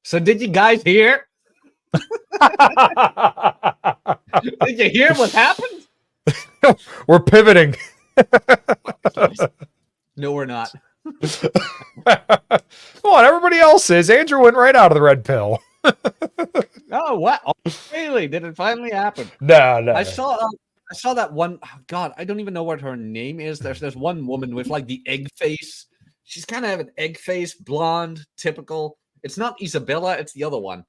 So did you guys hear? Did you hear what happened? We're pivoting. No, we're not. Come on, everybody else is. Andrew went right out of the red pill. Oh, what? Oh, really? Did it finally happen? No. I saw that one. Oh, God, I don't even know what her name is. There's one woman with like the egg face. She's kind of have an egg face, blonde, typical. It's not Isabella, it's the other one.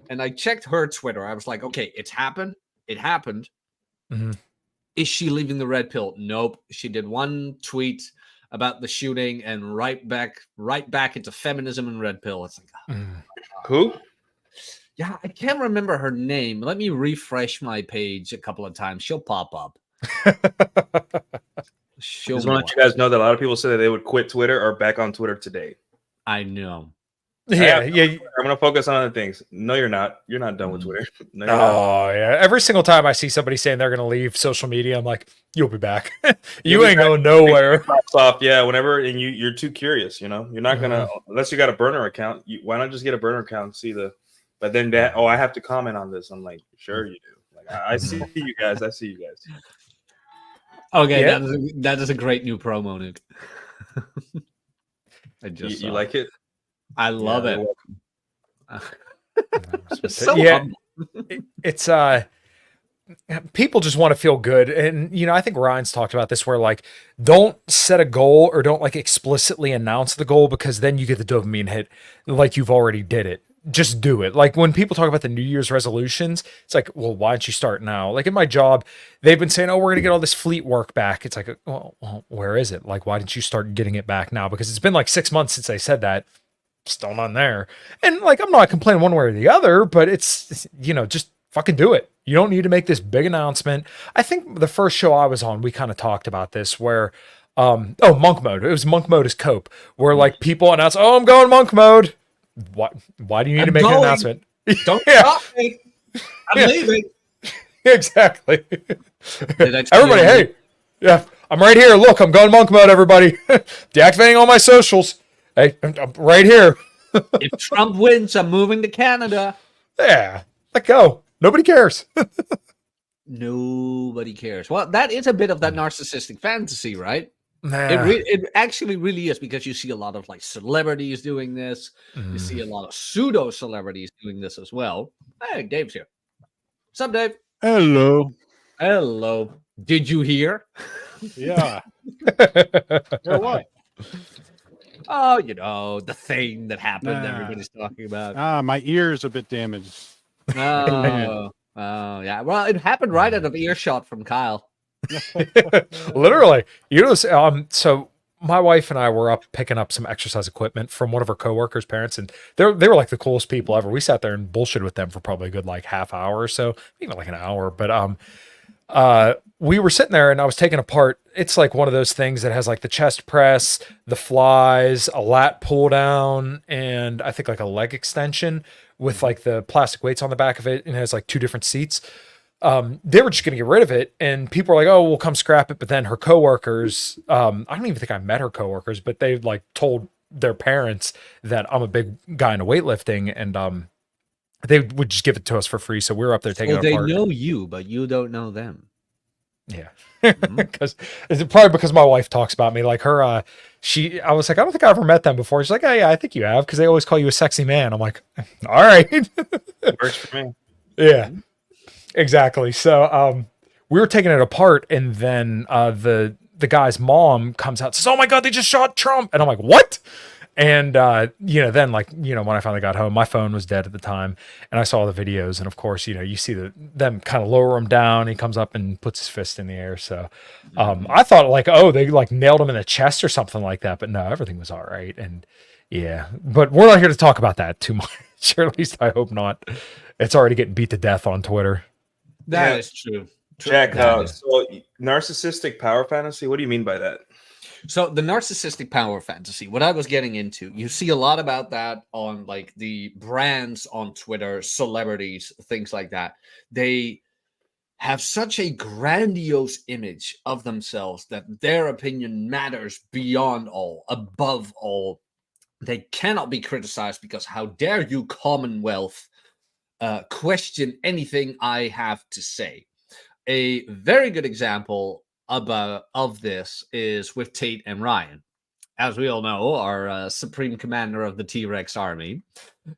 And I checked her Twitter. I was like, okay, it's happened. It happened. Mhm. Is she leaving the red pill? Nope. She did one tweet about the shooting and right back into feminism and red pill. It's like, Who? yeah, I can't remember her name. Let me refresh my page a couple of times. She'll pop up. Just want to let you guys know that a lot of people say that they would quit Twitter or back on Twitter today. I know. Yeah. I'm gonna focus on other things. No, you're not. You're not done with Twitter. No, you're not. Oh yeah. Every single time I see somebody saying they're gonna leave social media, I'm like, you'll be back. You ain't going nowhere. Pops off, yeah. Whenever, and you're too curious. You know, you're not gonna unless you got a burner account. Why not just get a burner account and see the? But then that I have to comment on this. I'm like, sure you do. Like I see you guys. I see you guys. Okay, Yeah. that is a great new promo, Nick. I just you like it? I love it. It's so humble. It's people just want to feel good, and I think Ryan's talked about this, where like don't set a goal or don't like explicitly announce the goal, because then you get the dopamine hit like you've already did it. Just do it. Like when people talk about the New Year's resolutions, it's like, well, why don't you start now? Like in my job, they've been saying, oh, we're gonna get all this fleet work back. It's like, well, where is it? Like, why didn't you start getting it back now? Because it's been like 6 months since they said that. Still not there. And like, I'm not complaining one way or the other, but it's just fucking do it. You don't need to make this big announcement. I think the first show I was on, we kind of talked about this where, monk mode. It was monk mode as cope, where like people announce, oh, I'm going monk mode. Why do you need to make an announcement? Don't stop me. I'm leaving. Exactly. Everybody, hey, yeah, I'm right here. Look, I'm going monk mode, everybody. Deactivating all my socials. Hey, I'm right here. If Trump wins, I'm moving to Canada. Yeah, let go. Nobody cares. Nobody cares. Well, that is a bit of that narcissistic fantasy, right? Nah. It actually really is, because you see a lot of like celebrities doing this. You see a lot of pseudo celebrities doing this as well. Hey, Dave's here. What's up, Dave? Hello. Hello. Did you hear? Yeah. Hear what? Oh, the thing that happened. Everybody's talking about. My ear's a bit damaged. Oh, yeah. Well, it happened right out of earshot from Kyle. Literally, so my wife and I were up picking up some exercise equipment from one of her coworkers' parents, and they were like the coolest people ever. We sat there and bullshitted with them for probably a good like half hour or so, even like an hour. But we were sitting there and I was taking apart. It's like one of those things that has like the chest press, the flies, a lat pull down, and I think like a leg extension with like the plastic weights on the back of it, and it has like 2 different seats. They were just going to get rid of it, and people were like, oh, we'll come scrap it. But then her coworkers, I don't even think I met her coworkers, but they like told their parents that I'm a big guy into weightlifting, and they would just give it to us for free. So we were up there taking it apart. They know you, but you don't know them. Yeah. Because it's probably because my wife talks about me, like her, I was like, I don't think I ever met them before. She's like, oh yeah, I think you have, because they always call you a sexy man. I'm like, all right. Works for me. Yeah. Exactly. So we were taking it apart, and then the guy's mom comes out and says, oh my God, they just shot Trump. And I'm like, what? And then like, when I finally got home, my phone was dead at the time, and I saw the videos, and of course, you see them kind of lower him down. He comes up and puts his fist in the air. So I thought like, oh, they like nailed him in the chest or something like that, but no, everything was all right. And yeah, but we're not here to talk about that too much, or at least I hope not. It's already getting beat to death on Twitter. That is true. Jack, so narcissistic power fantasy, what do you mean by that? So the narcissistic power fantasy, what I was getting into, you see a lot about that on like the brands on Twitter, celebrities, things like that. They have such a grandiose image of themselves that their opinion matters beyond all, above all. They cannot be criticized because how dare you, Commonwealth, question anything I have to say. A very good example of this is with Tate and Ryan. As we all know, our supreme commander of the T-Rex army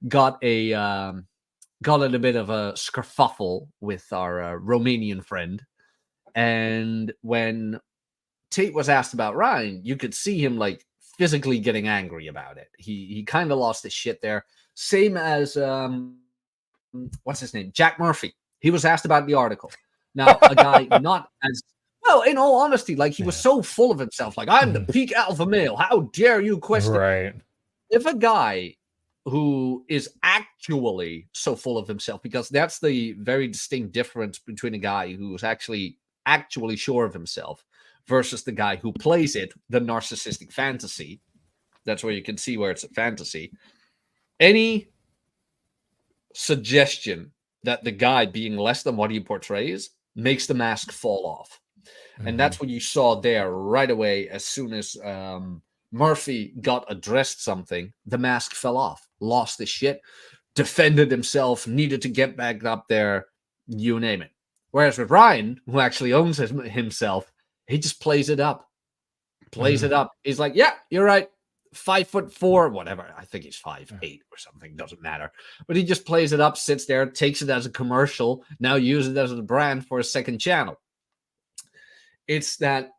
got in a bit of a skerfuffle with our Romanian friend. And when Tate was asked about Ryan, you could see him like physically getting angry about it. He kind of lost his shit there. Same as what's his name? Jack Murphy. He was asked about the article. Now, a guy not as well, in all honesty, like he was so full of himself, like I'm the peak alpha male. How dare you question? Right. If a guy who is actually so full of himself, because that's the very distinct difference between a guy who's actually sure of himself versus the guy who plays it, the narcissistic fantasy. That's where you can see where it's a fantasy. Any suggestion that the guy being less than what he portrays makes the mask fall off. And that's what you saw there right away. As soon as Murphy got addressed something, the mask fell off, lost his shit, defended himself, needed to get back up there, you name it. Whereas with Ryan, who actually owns himself, he just plays it up. He's like, yeah, you're right. 5'4", whatever. I think he's 5'8" or something. Doesn't matter. But he just plays it up, sits there, takes it as a commercial, now uses it as a brand for a second channel. It's that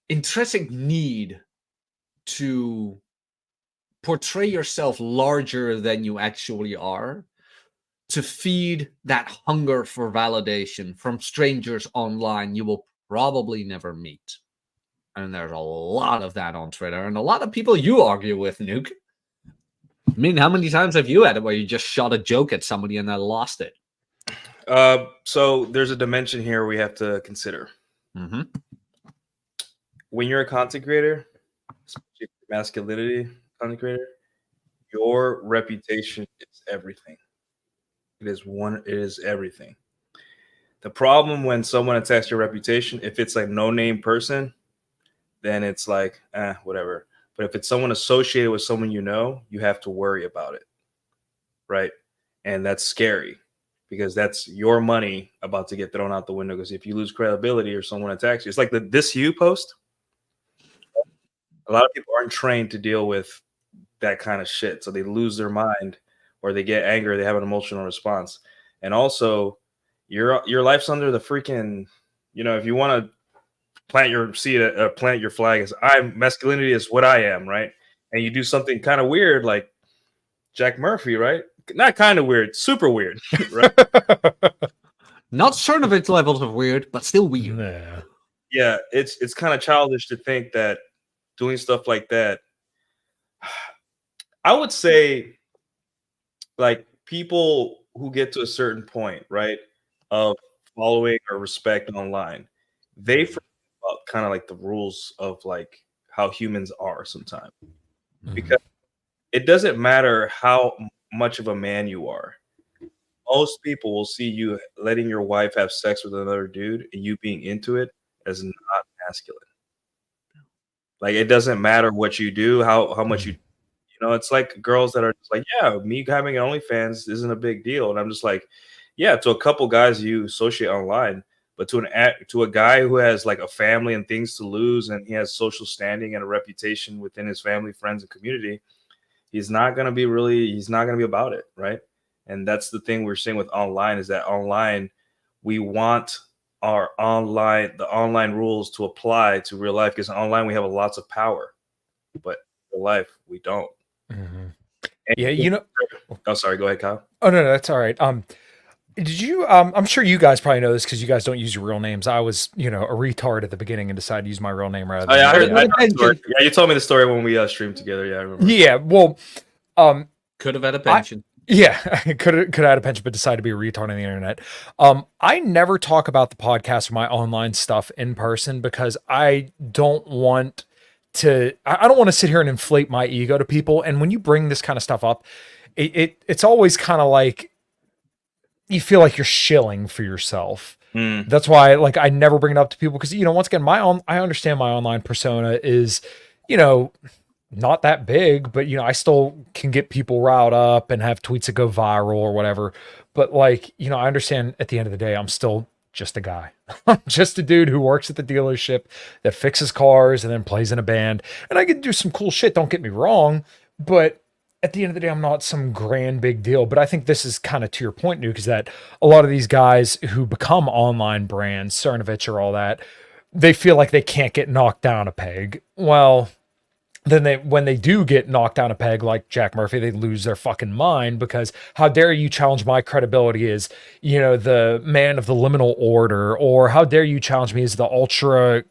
intrinsic need to portray yourself larger than you actually are, to feed that hunger for validation from strangers online you will probably never meet. And there's a lot of that on Twitter, and a lot of people you argue with, Nuke. I mean, how many times have you had it where you just shot a joke at somebody and then lost it? So there's a dimension here we have to consider. Mm-hmm. When you're a content creator, especially masculinity content creator, your reputation is everything. It is everything. The problem when someone attacks your reputation, if it's like no-name person, then it's like, whatever. But if it's someone associated with someone you know, you have to worry about it, right? And that's scary because that's your money about to get thrown out the window. Because if you lose credibility or someone attacks you, it's like the "this you" post. A lot of people aren't trained to deal with that kind of shit, so they lose their mind or they get angry. They have an emotional response, and also your life's under the freaking. If you want to plant your seed, plant your flag as masculinity is what I am, right? And you do something kind of weird like Jack Murphy, right? Not kind of weird, super weird, right? Not certain of its levels of weird, but still weird. Yeah. Yeah, it's kind of childish to think that doing stuff like that. I would say, like, people who get to a certain point, right, of following or respect online, they forget about kind of like the rules of like how humans are sometimes, because it doesn't matter how much of a man you are. Most people will see you letting your wife have sex with another dude and you being into it as not masculine. Like, it doesn't matter what you do, how much you it's like girls that are just like, yeah, me having an OnlyFans isn't a big deal. And I'm just like, yeah, to a couple guys you associate online, but to a guy who has like a family and things to lose, and he has social standing and a reputation within his family, friends, and community, he's not going to be about it, right? And that's the thing we're seeing with online, is that online, we want the online rules to apply to real life, because online we have lots of power, but in real life we don't. Mm-hmm. Yeah, Oh, sorry. Go ahead, Kyle. Oh no, that's all right. Did you? I'm sure you guys probably know this because you guys don't use your real names. I was, a retard at the beginning and decided to use my real name rather. Oh, yeah, I heard the story. Yeah, you told me the story when we streamed together. Yeah, I remember. Yeah, well, could have had a pension. Could have had a pension, but decided to be a retard on the internet. I never talk about the podcast or my online stuff in person because I don't want to sit here and inflate my ego to people. And when you bring this kind of stuff up, it's always kind of like you feel like you're shilling for yourself. That's why I never bring it up to people because, once again, I understand my online persona is you know, not that big, but I still can get people riled up and have tweets that go viral or whatever. But like, I understand at the end of the day, I'm still just a guy. I'm just a dude who works at the dealership that fixes cars and then plays in a band. And I can do some cool shit, don't get me wrong, but at the end of the day, I'm not some grand big deal. But I think this is kind of to your point, Nuke, is that a lot of these guys who become online brands, Cernovich or all that, they feel like they can't get knocked down a peg. Well, then when they do get knocked down a peg like Jack Murphy, they lose their fucking mind, because how dare you challenge my credibility as, the man of the liminal order, or how dare you challenge me as the ultra,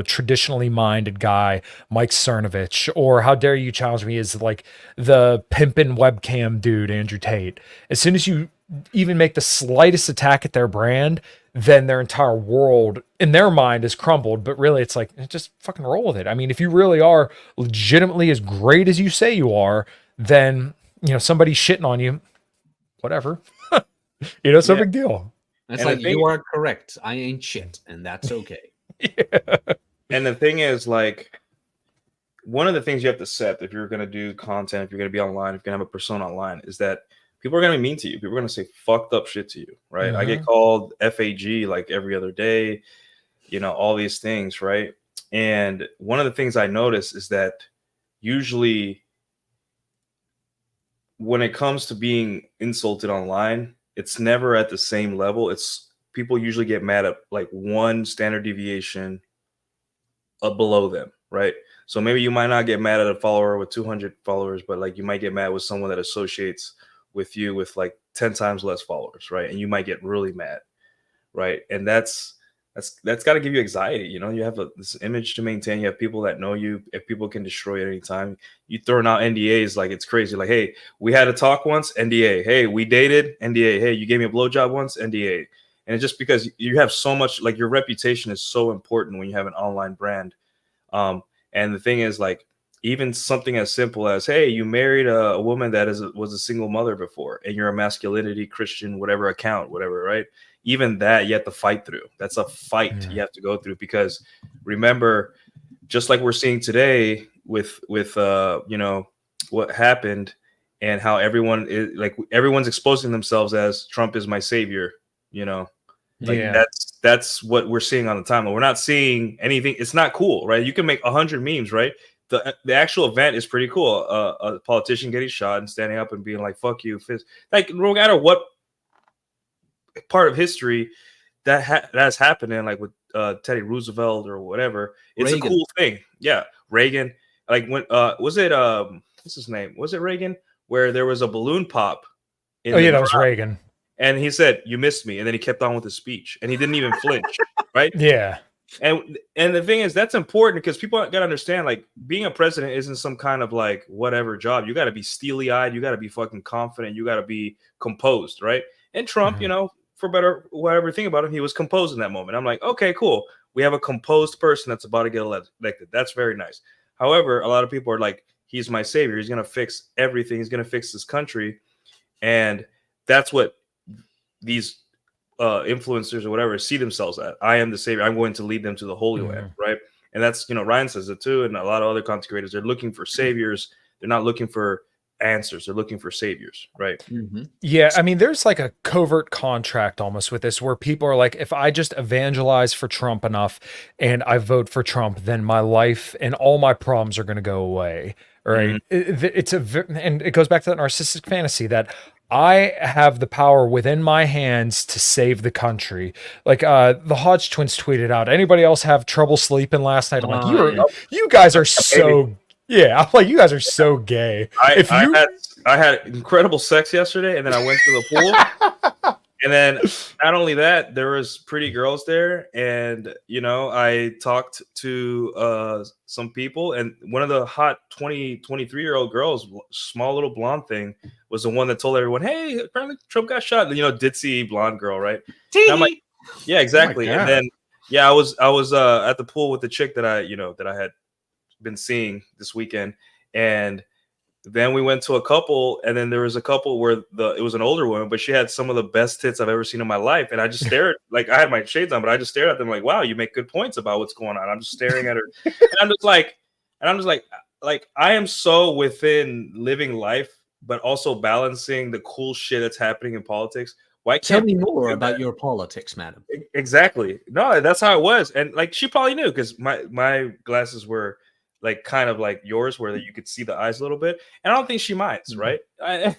traditionally minded guy, Mike Cernovich, or how dare you challenge me as like the pimpin' webcam dude, Andrew Tate. As soon as you even make the slightest attack at their brand, then their entire world in their mind is crumbled. But really, it's like, just fucking roll with it. I mean, if you really are legitimately as great as you say you are, then, somebody shitting on you, whatever. It's no big deal. It's like, you are correct. I ain't shit, and that's okay. Yeah. And the thing is, like, one of the things you have to set if you're going to do content, if you're going to be online, if you're going to have a persona online, is that people are going to be mean to you. People are going to say fucked up shit to you, right? Mm-hmm. I get called FAG like every other day, all these things, right? And one of the things I notice is that usually when it comes to being insulted online, it's never at the same level. It's people usually get mad at like one standard deviation below them, right? So maybe you might not get mad at a follower with 200 followers, but like you might get mad with someone that associates with you with like 10 times less followers, right? And you might get really mad, right? And that's got to give you anxiety. You have this image to maintain. You have people that know you. If people can destroy you at any time, you throwing out NDAs like it's crazy. Like, hey, we had a talk once, NDA. Hey, we dated, NDA. Hey, you gave me a blowjob once, NDA. And it's just because you have so much, like your reputation is so important when you have an online brand. And the thing is, like, even something as simple as, hey, you married a woman that was a single mother before, and you're a masculinity Christian, whatever account, whatever, right? Even that you have to fight through. That's a fight you have to go through, because remember, just like we're seeing today with what happened and how everyone is like, everyone's exposing themselves as Trump is my savior, that's what we're seeing on the timeline. We're not seeing anything. It's not cool, right? You can make 100 memes, right? The actual event is pretty cool. A politician getting shot and standing up and being like, fuck you, fist. Like, no matter what part of history that has happened in, like with Teddy Roosevelt or whatever, it's Reagan. A cool thing. Yeah, Reagan. Like, when was it what's his name? Was it Reagan? Where there was a balloon pop. That was Reagan. And he said, "You missed me," and then he kept on with his speech, and he didn't even flinch, right? Yeah. And the thing is, that's important, because people got to understand, like, being a president isn't some kind of like whatever job. You got to be steely-eyed. You got to be fucking confident. You got to be composed, right? And Trump, for better, whatever thing about him, he was composed in that moment. I'm like, okay, cool. We have a composed person that's about to get elected. That's very nice. However, a lot of people are like, he's my savior. He's going to fix everything. He's going to fix this country. And that's what these influencers or whatever see themselves at. I am the savior. I'm going to lead them to the Holy Land, right? And that's, Ryan says it too, and a lot of other content creators. They're looking for saviors. They're not looking for answers. They're looking for saviors, right? Mm-hmm. Yeah, I mean, there's like a covert contract almost with this, where people are like, if I just evangelize for Trump enough and I vote for Trump, then my life and all my problems are going to go away, right? Mm-hmm. And it goes back to that narcissistic fantasy that I have the power within my hands to save the country. Like the Hodge twins tweeted out, anybody else have trouble sleeping last night? I'm like, you guys are so, yeah. I'm like, you guys are so gay. I had incredible sex yesterday, and then I went to the pool. And then not only that, there was pretty girls there, and I talked to some people, and one of the hot 23-year-old girls, small little blonde thing, was the one that told everyone, hey, apparently Trump got shot. Ditzy blonde girl, right? And I'm like, yeah, exactly. Oh, and then I was at the pool with the chick that I had been seeing this weekend, and then we went to a couple, and then there was a couple where it was an older woman, but she had some of the best tits I've ever seen in my life. And I just stared, like, I had my shades on, but I just stared at them like, wow, you make good points about what's going on. I'm just staring at her. And I'm just like, And I'm just like I am so within living life, but also balancing the cool shit that's happening in politics. Why Tell can't me people more do about that? your politics, madam. Exactly. No, that's how it was. And like she probably knew because my glasses were like kind of like yours where you could see the eyes a little bit. And I don't think she minds, right? And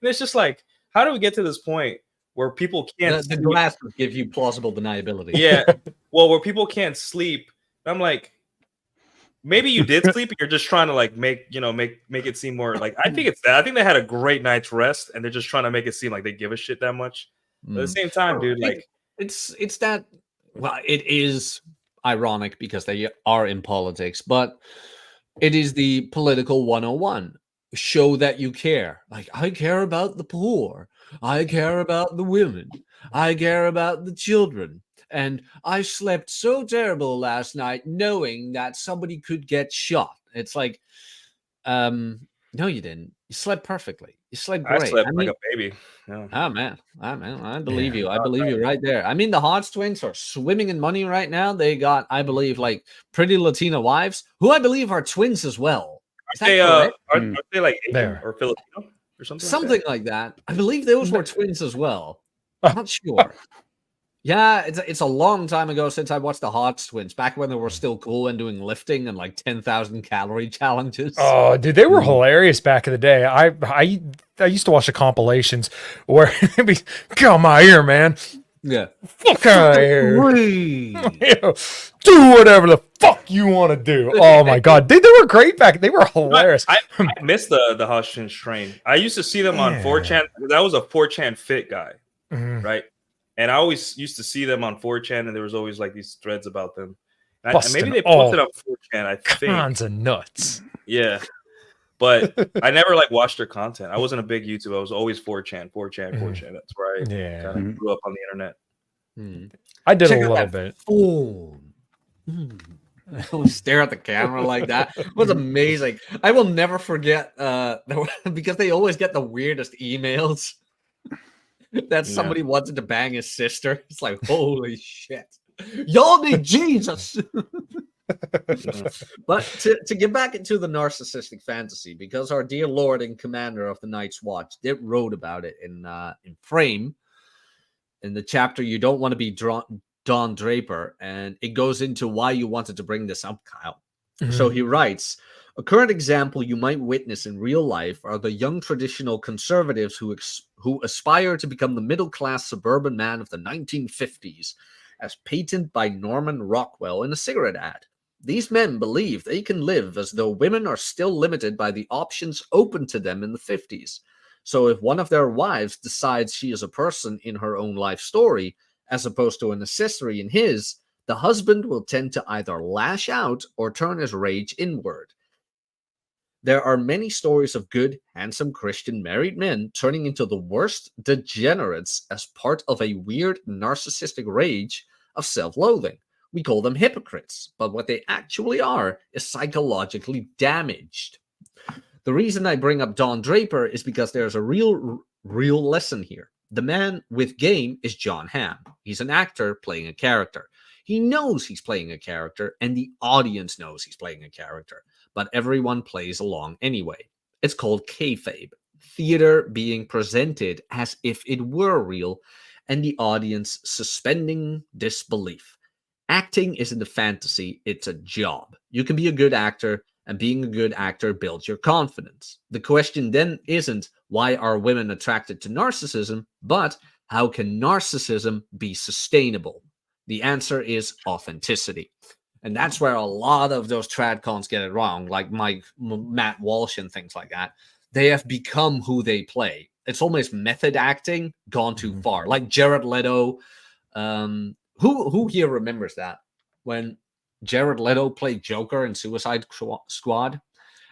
it's just like, how do we get to this point where people can't The sleep? glasses give you plausible deniability. Yeah. Well, where people can't sleep. I'm like, maybe you did sleep, but you're just trying to like make it seem more like I think it's that. I think they had a great night's rest and they're just trying to make it seem like they give a shit that much. But at the same time, dude, like it's that. Well, it is ironic because they are in politics, but it is the political 101. Show that you care. Like, I care about the poor. I care about the women. I care about the children. And I slept so terrible last night knowing that somebody could get shot. It's like, no, you didn't. You slept perfectly. You slept I great. slept I like mean, a baby. Yeah. I believe Yeah. you. I believe you right there. I mean, the Hodge twins are swimming in money right now. They got, I believe, like pretty Latina wives, who I believe are twins as well. Is that correct? Aren't they like Asian There. or Filipino or something? Something like that. I believe those were twins as well. Not sure. Yeah, it's a long time ago since I watched the Hodge twins, back when they were still cool and doing lifting and like 10,000 calorie challenges. Oh, dude, they were hilarious back in the day. I used to watch the compilations where it'd be, get on my ear, man. Yeah. Fuck out of here. Whee! Do whatever the fuck you want to do. Oh my god, they were great back. They were hilarious. I missed the Hodgkins train. I used to see them on Yeah. 4chan. That was a 4chan fit guy, Mhm. right? And I always used to see them on 4chan, and there was always like these threads about them. And Busting maybe they all posted on 4chan, I think. Cons of nuts. Yeah. But I never like watched their content. I wasn't a big YouTube. I was always 4chan. That's where I Yeah. kind of grew up on the internet. I did Check a out little that bit. phone. Stare at the camera like that. It was amazing. I will never forget because they always get the weirdest emails that somebody wanted to bang his sister. It's like, holy shit. Y'all need Jesus. But to get back into the narcissistic fantasy, because our dear Lord and Commander of the Night's Watch did wrote about it in Frame, in the chapter You Don't Want to Be Don Draper, and it goes into why you wanted to bring this up, Kyle. So he writes, a current example you might witness in real life are the young traditional conservatives who aspire to become the middle-class suburban man of the 1950s, as patented by Norman Rockwell in a cigarette ad. These men believe they can live as though women are still limited by the options open to them in the 50s. So if one of their wives decides she is a person in her own life story, as opposed to an accessory in his, the husband will tend to either lash out or turn his rage inward. There are many stories of good, handsome Christian married men turning into the worst degenerates as part of a weird narcissistic rage of self-loathing. We call them hypocrites, but what they actually are is psychologically damaged. The reason I bring up Don Draper is because there's a real lesson here. The man with game is John Hamm. He's an actor playing a character. He knows he's playing a character, and the audience knows he's playing a character, but everyone plays along anyway. It's called kayfabe, theater being presented as if it were real, and the audience suspending disbelief. Acting isn't a fantasy, it's a job. You can be a good actor, and being a good actor builds your confidence. The question then isn't, why are women attracted to narcissism, but how can narcissism be sustainable? The answer is authenticity. And that's where a lot of those tradcons get it wrong, like Matt Walsh and things like that. They have become who they play. It's almost method acting gone too far. Like Jared Leto. Who here remembers that? When Jared Leto played Joker in Suicide Squad,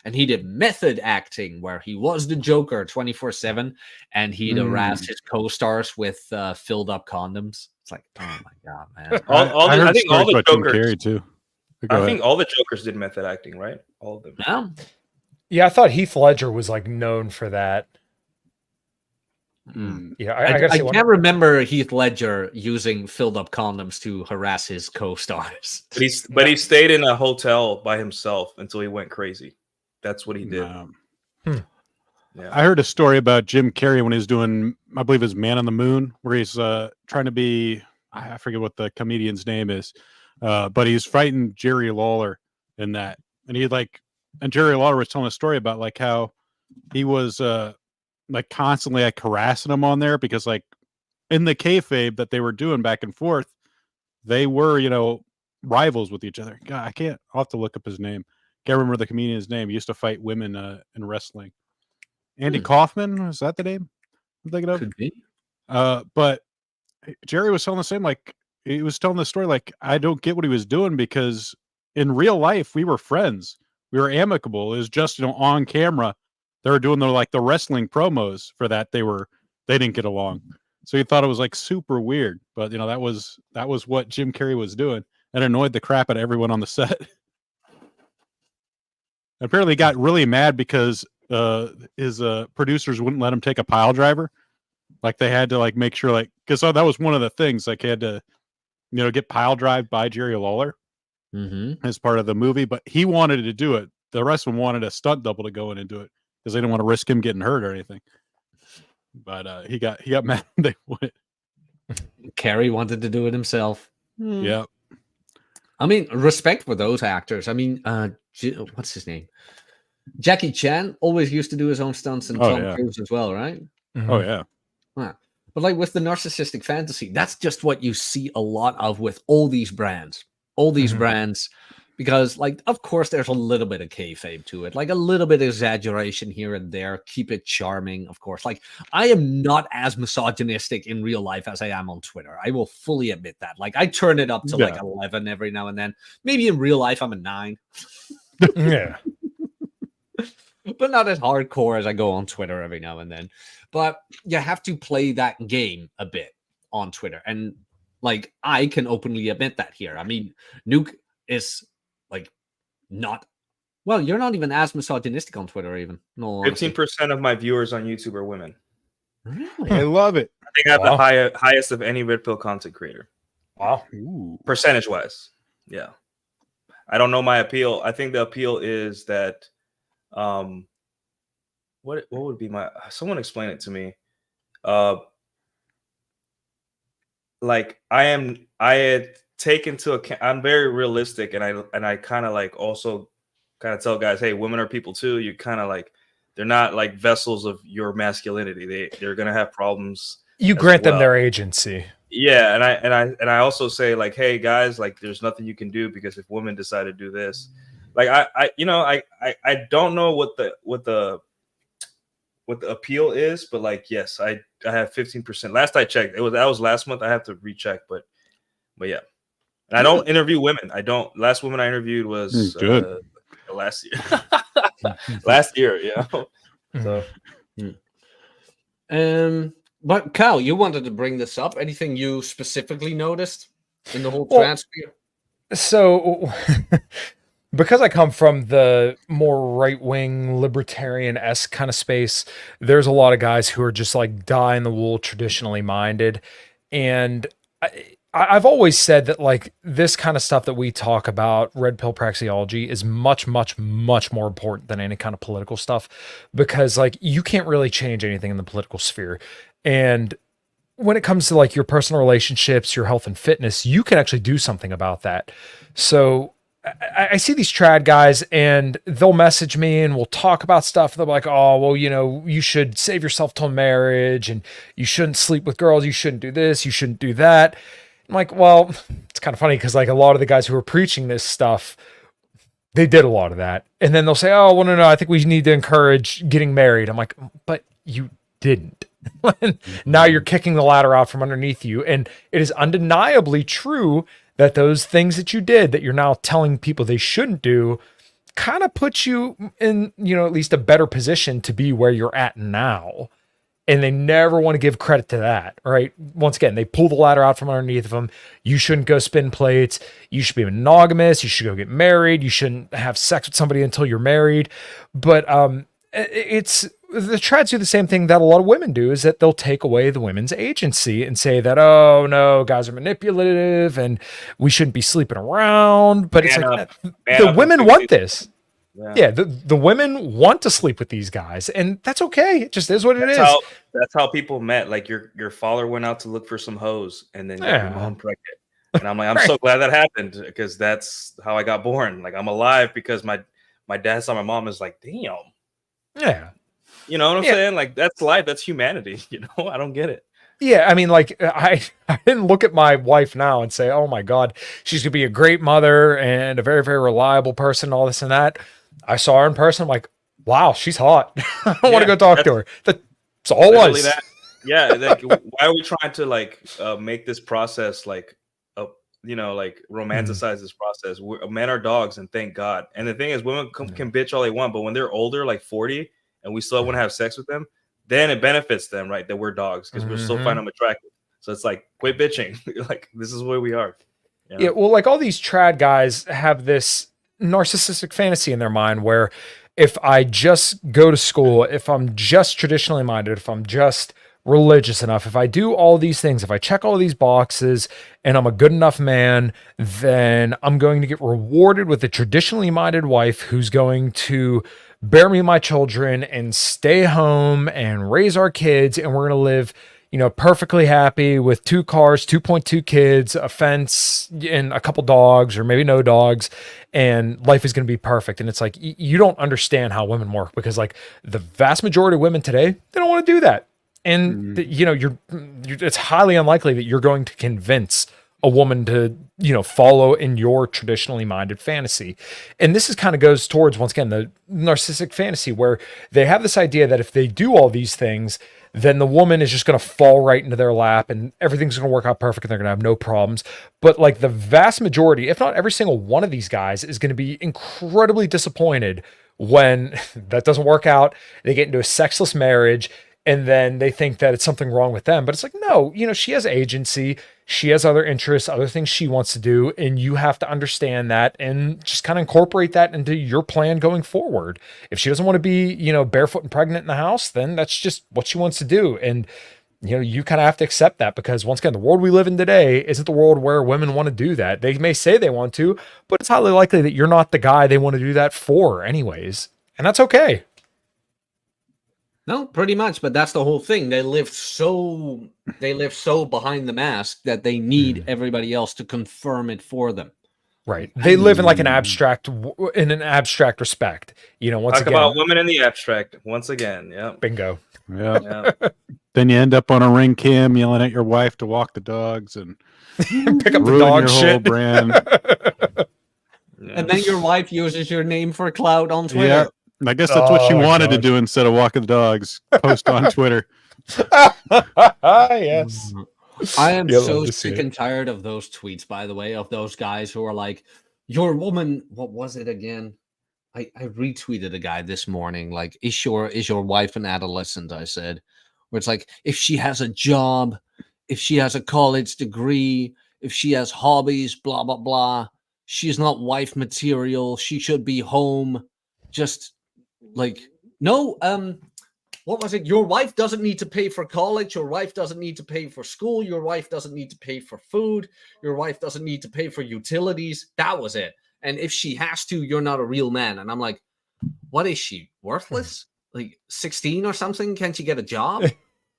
and he did method acting where he was the Joker 24/7, and he'd harass his co-stars with filled up condoms. It's like, oh my god, man! I think all the Jokers Carrey too. I think all the Jokers did method acting, right? All of them. Yeah. Yeah, I thought Heath Ledger was like known for that. Yeah, I gotta I say one. can't remember Heath Ledger using filled up condoms to harass his co-stars. But he stayed in a hotel by himself until he went crazy. That's what he did. Yeah. I heard a story about Jim Carrey when he was doing, I believe, his Man on the Moon, where he's trying to be, I forget what the comedian's name is, but he's fighting Jerry Lawler in that, and and Jerry Lawler was telling a story about like how he was like constantly like harassing him on there because like in the kayfabe that they were doing back and forth, they were rivals with each other. God, I'll have to look up his name. Can't remember the comedian's name. He used to fight women in wrestling. Andy Kaufman, is that the name I'm thinking of? Could be. But Jerry was telling the same, like he was telling the story, like I don't get what he was doing because in real life we were friends, we were amicable. It was just on camera they were doing the wrestling promos for that they didn't get along, so he thought it was like super weird. But that was what Jim Carrey was doing and annoyed the crap out of everyone on the set. Apparently, he got really mad because his producers wouldn't let him take a pile driver. Like they had to like make sure because that was one of the things like he had to get pile drive by Jerry Lawler as part of the movie, but he wanted to do it. The rest of them wanted a stunt double to go in and do it because they didn't want to risk him getting hurt or anything. But he got mad when they went. Carrey wanted to do it himself. Yeah. I mean, respect for those actors. I mean, what's his name? Jackie Chan always used to do his own stunts, and Tom Cruise as well, right? Oh yeah. Yeah. But like with the narcissistic fantasy, that's just what you see a lot of with all these brands. Because like, of course, there's a little bit of kayfabe to it, like a little bit of exaggeration here and there. Keep it charming, of course. Like, I am not as misogynistic in real life as I am on Twitter. I will fully admit that. Like, I turn it up to like 11 every now and then. Maybe in real life, I'm a 9. Yeah. But not as hardcore as I go on Twitter every now and then. But you have to play that game a bit on Twitter. And like, I can openly admit that here. I mean, Nuke is like not, well, you're not even as misogynistic on Twitter even. No, 15% of my viewers on YouTube are women. Really? I love it. I think I have the highest of any Red Pill content creator. Wow. Percentage wise. Yeah. I don't know my appeal. I think the appeal is that what would be someone explain it to me. Like I had taken into account, I'm very realistic, and I kind of like also kind of tell guys, hey, women are people too. You kind of like, they're not like vessels of your masculinity. They're gonna have problems. You grant them their agency. Yeah, and I also say like, hey guys, like there's nothing you can do because if women decide to do this, like I don't know what the appeal is, but like yes, I have 15%. Last I checked, that was last month. I have to recheck, but yeah. And I don't interview women. Last woman I interviewed was good. Last year. Last year, So but Cal, you wanted to bring this up. Anything you specifically noticed in the whole transfer? So because I come from the more right-wing libertarian-esque kind of space, there's a lot of guys who are just like die-in-the-wool traditionally minded. And I've always said that like this kind of stuff that we talk about, red pill praxeology, is much, much, much more important than any kind of political stuff, because like you can't really change anything in the political sphere. And when it comes to like your personal relationships, your health and fitness, you can actually do something about that. So I see these trad guys and they'll message me and we'll talk about stuff. They'll be like, oh, well, you should save yourself till marriage and you shouldn't sleep with girls. You shouldn't do this. You shouldn't do that. I'm like, well, it's kind of funny because like a lot of the guys who are preaching this stuff, they did a lot of that. And then they'll say, oh, well, no, I think we need to encourage getting married. I'm like, but you didn't. Now you're kicking the ladder out from underneath you. And it is undeniably true that those things that you did that you're now telling people they shouldn't do kind of put you in, at least a better position to be where you're at now. And they never want to give credit to that, right? Once again, they pull the ladder out from underneath of them. You shouldn't go spin plates. You should be monogamous. You should go get married. You shouldn't have sex with somebody until you're married. But it's the trads do the same thing that a lot of women do, is that they'll take away the women's agency and say that, oh no, guys are manipulative and we shouldn't be sleeping around. But it's like, the women want this. Yeah, the women want to sleep with these guys, and that's okay. It just is what it is. That's how people met. Like your father went out to look for some hoes, and then got your mom pregnant. And I'm like, I'm so glad that happened, because that's how I got born. Like, I'm alive because my dad saw my mom is like, damn. Yeah. You know what I'm saying? Like, that's life. That's humanity. You know, I don't get it. Yeah, I mean, like, I didn't look at my wife now and say, oh my God, she's gonna be a great mother and a very, very reliable person, all this and that. I saw her in person. I'm like, wow, she's hot. I want to go talk to her. That's all it was. Yeah. Like, why are we trying to like make this process like, like romanticize this process? Men are dogs, and thank God. And the thing is, women can bitch all they want, but when they're older, like 40, and we still want to have sex with them, then it benefits them, right? That we're dogs, because we're still find them attractive. So it's like, quit bitching. Like, this is where we are. Yeah. Well, like, all these trad guys have this narcissistic fantasy in their mind where if I just go to school, if I'm just traditionally minded, if I'm just religious enough, if I do all these things, if I check all these boxes and I'm a good enough man, then I'm going to get rewarded with a traditionally minded wife who's going to bear me my children and stay home and raise our kids, and we're going to live, perfectly happy with 2 cars, 2.2 kids, a fence, and a couple dogs, or maybe no dogs, and life is going to be perfect. And it's like, you don't understand how women work, because like the vast majority of women today, they don't want to do that. And it's highly unlikely that you're going to convince a woman to, follow in your traditionally minded fantasy. And this is kind of goes towards, once again, the narcissistic fantasy, where they have this idea that if they do all these things, then the woman is just going to fall right into their lap and everything's going to work out perfect and they're going to have no problems. But like the vast majority, if not every single one of these guys, is going to be incredibly disappointed when that doesn't work out. They get into a sexless marriage, and then they think that it's something wrong with them. But it's like, no, she has agency. She has other interests, other things she wants to do. And you have to understand that and just kind of incorporate that into your plan going forward. If she doesn't want to be, barefoot and pregnant in the house, then that's just what she wants to do. And, you kind of have to accept that, because once again, the world we live in today isn't the world where women want to do that. They may say they want to, but it's highly likely that you're not the guy they want to do that for anyways. And that's okay. No, pretty much, but that's the whole thing. They live so behind the mask that they need everybody else to confirm it for them. Right. They live in like an abstract respect. Once Talk again, about women in the abstract once again. Yeah. Bingo. Yeah. Then you end up on a ring cam yelling at your wife to walk the dogs and pick up the ruin dog your shit. whole brand. And then your wife uses your name for clout on Twitter. Yeah. I guess that's what she wanted to do instead of walking the dogs. Post on Twitter. Yes. I am so sick and tired of those tweets, by the way, of those guys who are like, your woman, what was it again? I retweeted a guy this morning, like, is your wife an adolescent? I said, where it's like, if she has a job, if she has a college degree, if she has hobbies, blah, blah, blah, she's not wife material. She should be home. Just like, no, what was it? Your wife doesn't need to pay for college. Your wife doesn't need to pay for school. Your wife doesn't need to pay for food. Your wife doesn't need to pay for utilities. That was it. And if she has to, you're not a real man. And I'm like, what is she? Worthless? Like 16 or something? Can't she get a job?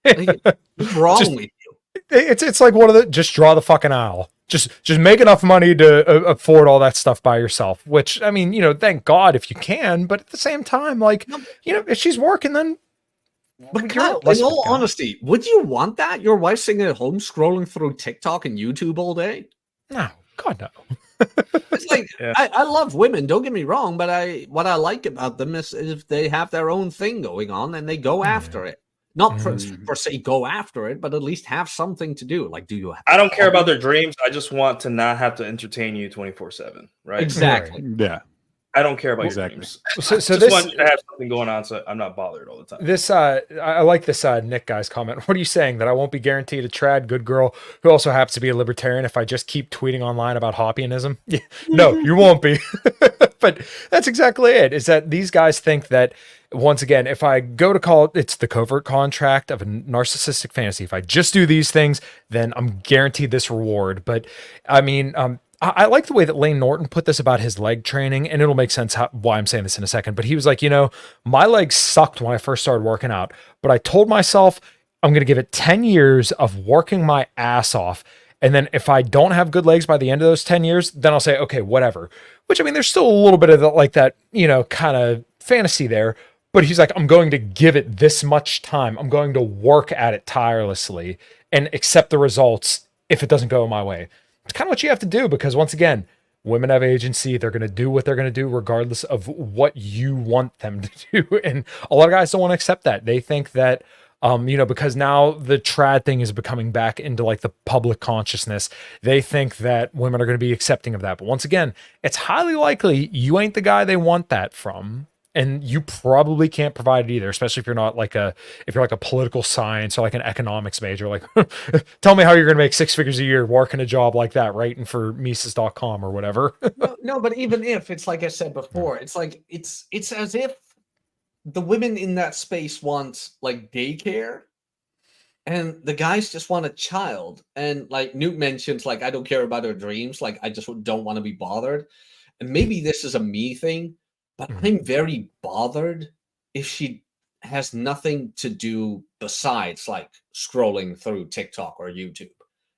Like, what's wrong with you? It's like one of the, just draw the fucking aisle. Just make enough money to afford all that stuff by yourself, which, I mean, thank God if you can, but at the same time, like, if she's working, then. But Kyle, in all honesty, would you want that? Your wife sitting at home scrolling through TikTok and YouTube all day? No, God, no. It's like, I love women, don't get me wrong, but what I like about them is if they have their own thing going on and they go after it. Not for say go after it, but at least have something to do. Like, do you have I don't care about their dreams. I just want to not have to entertain you 24/7, right? Exactly. Yeah. I don't care about your dreams. So I just want you to have something going on, so I'm not bothered all the time. This I like this Nick guy's comment. What are you saying? That I won't be guaranteed a trad good girl who also happens to be a libertarian if I just keep tweeting online about Hoppianism? Yeah. No, you won't be. But that's exactly it, is that these guys think that, once again, if I go to call it's the covert contract of a narcissistic fantasy. If I just do these things, then I'm guaranteed this reward. But I mean, I like the way that Lane Norton put this about his leg training, and it'll make sense why I'm saying this in a second. But he was like, my legs sucked when I first started working out, but I told myself I'm going to give it 10 years of working my ass off. And then if I don't have good legs by the end of those 10 years, then I'll say, okay, whatever. Which, I mean, there's still a little bit of that, kind of fantasy there. But he's like, I'm going to give it this much time. I'm going to work at it tirelessly and accept the results if it doesn't go my way. It's kind of what you have to do, because once again, women have agency. They're going to do what they're going to do regardless of what you want them to do. And a lot of guys don't want to accept that. They think that, because now the trad thing is becoming back into like the public consciousness, they think that women are going to be accepting of that. But once again, it's highly likely you ain't the guy they want that from. And you probably can't provide it either, especially if you're not like a political science or like an economics major. Like, tell me how you're going to make 6 figures a year working a job like that, writing for Mises.com or whatever. No, but even if it's like I said before, it's like it's as if the women in that space want like daycare, and the guys just want a child. And like Newt mentions, like, I don't care about her dreams. Like, I just don't want to be bothered. And maybe this is a me thing, but I'm very bothered if she has nothing to do besides like scrolling through TikTok or YouTube.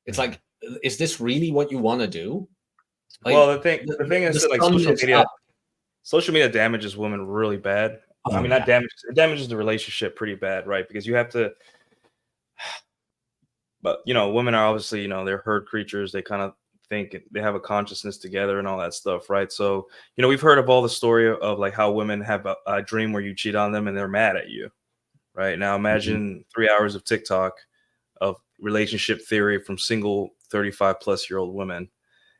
It's like, is this really what you want to do? Like, well, the thing is that, like, up. social media damages women really bad. Oh, I mean, yeah. it damages the relationship pretty bad, right? Because you have to, but women are obviously, they're herd creatures. They kind of think they have a consciousness together and all that stuff, right? So, we've heard of all the story of like how women have a dream where you cheat on them and they're mad at you, right? Now imagine 3 hours of TikTok of relationship theory from single 35-plus-year-old women,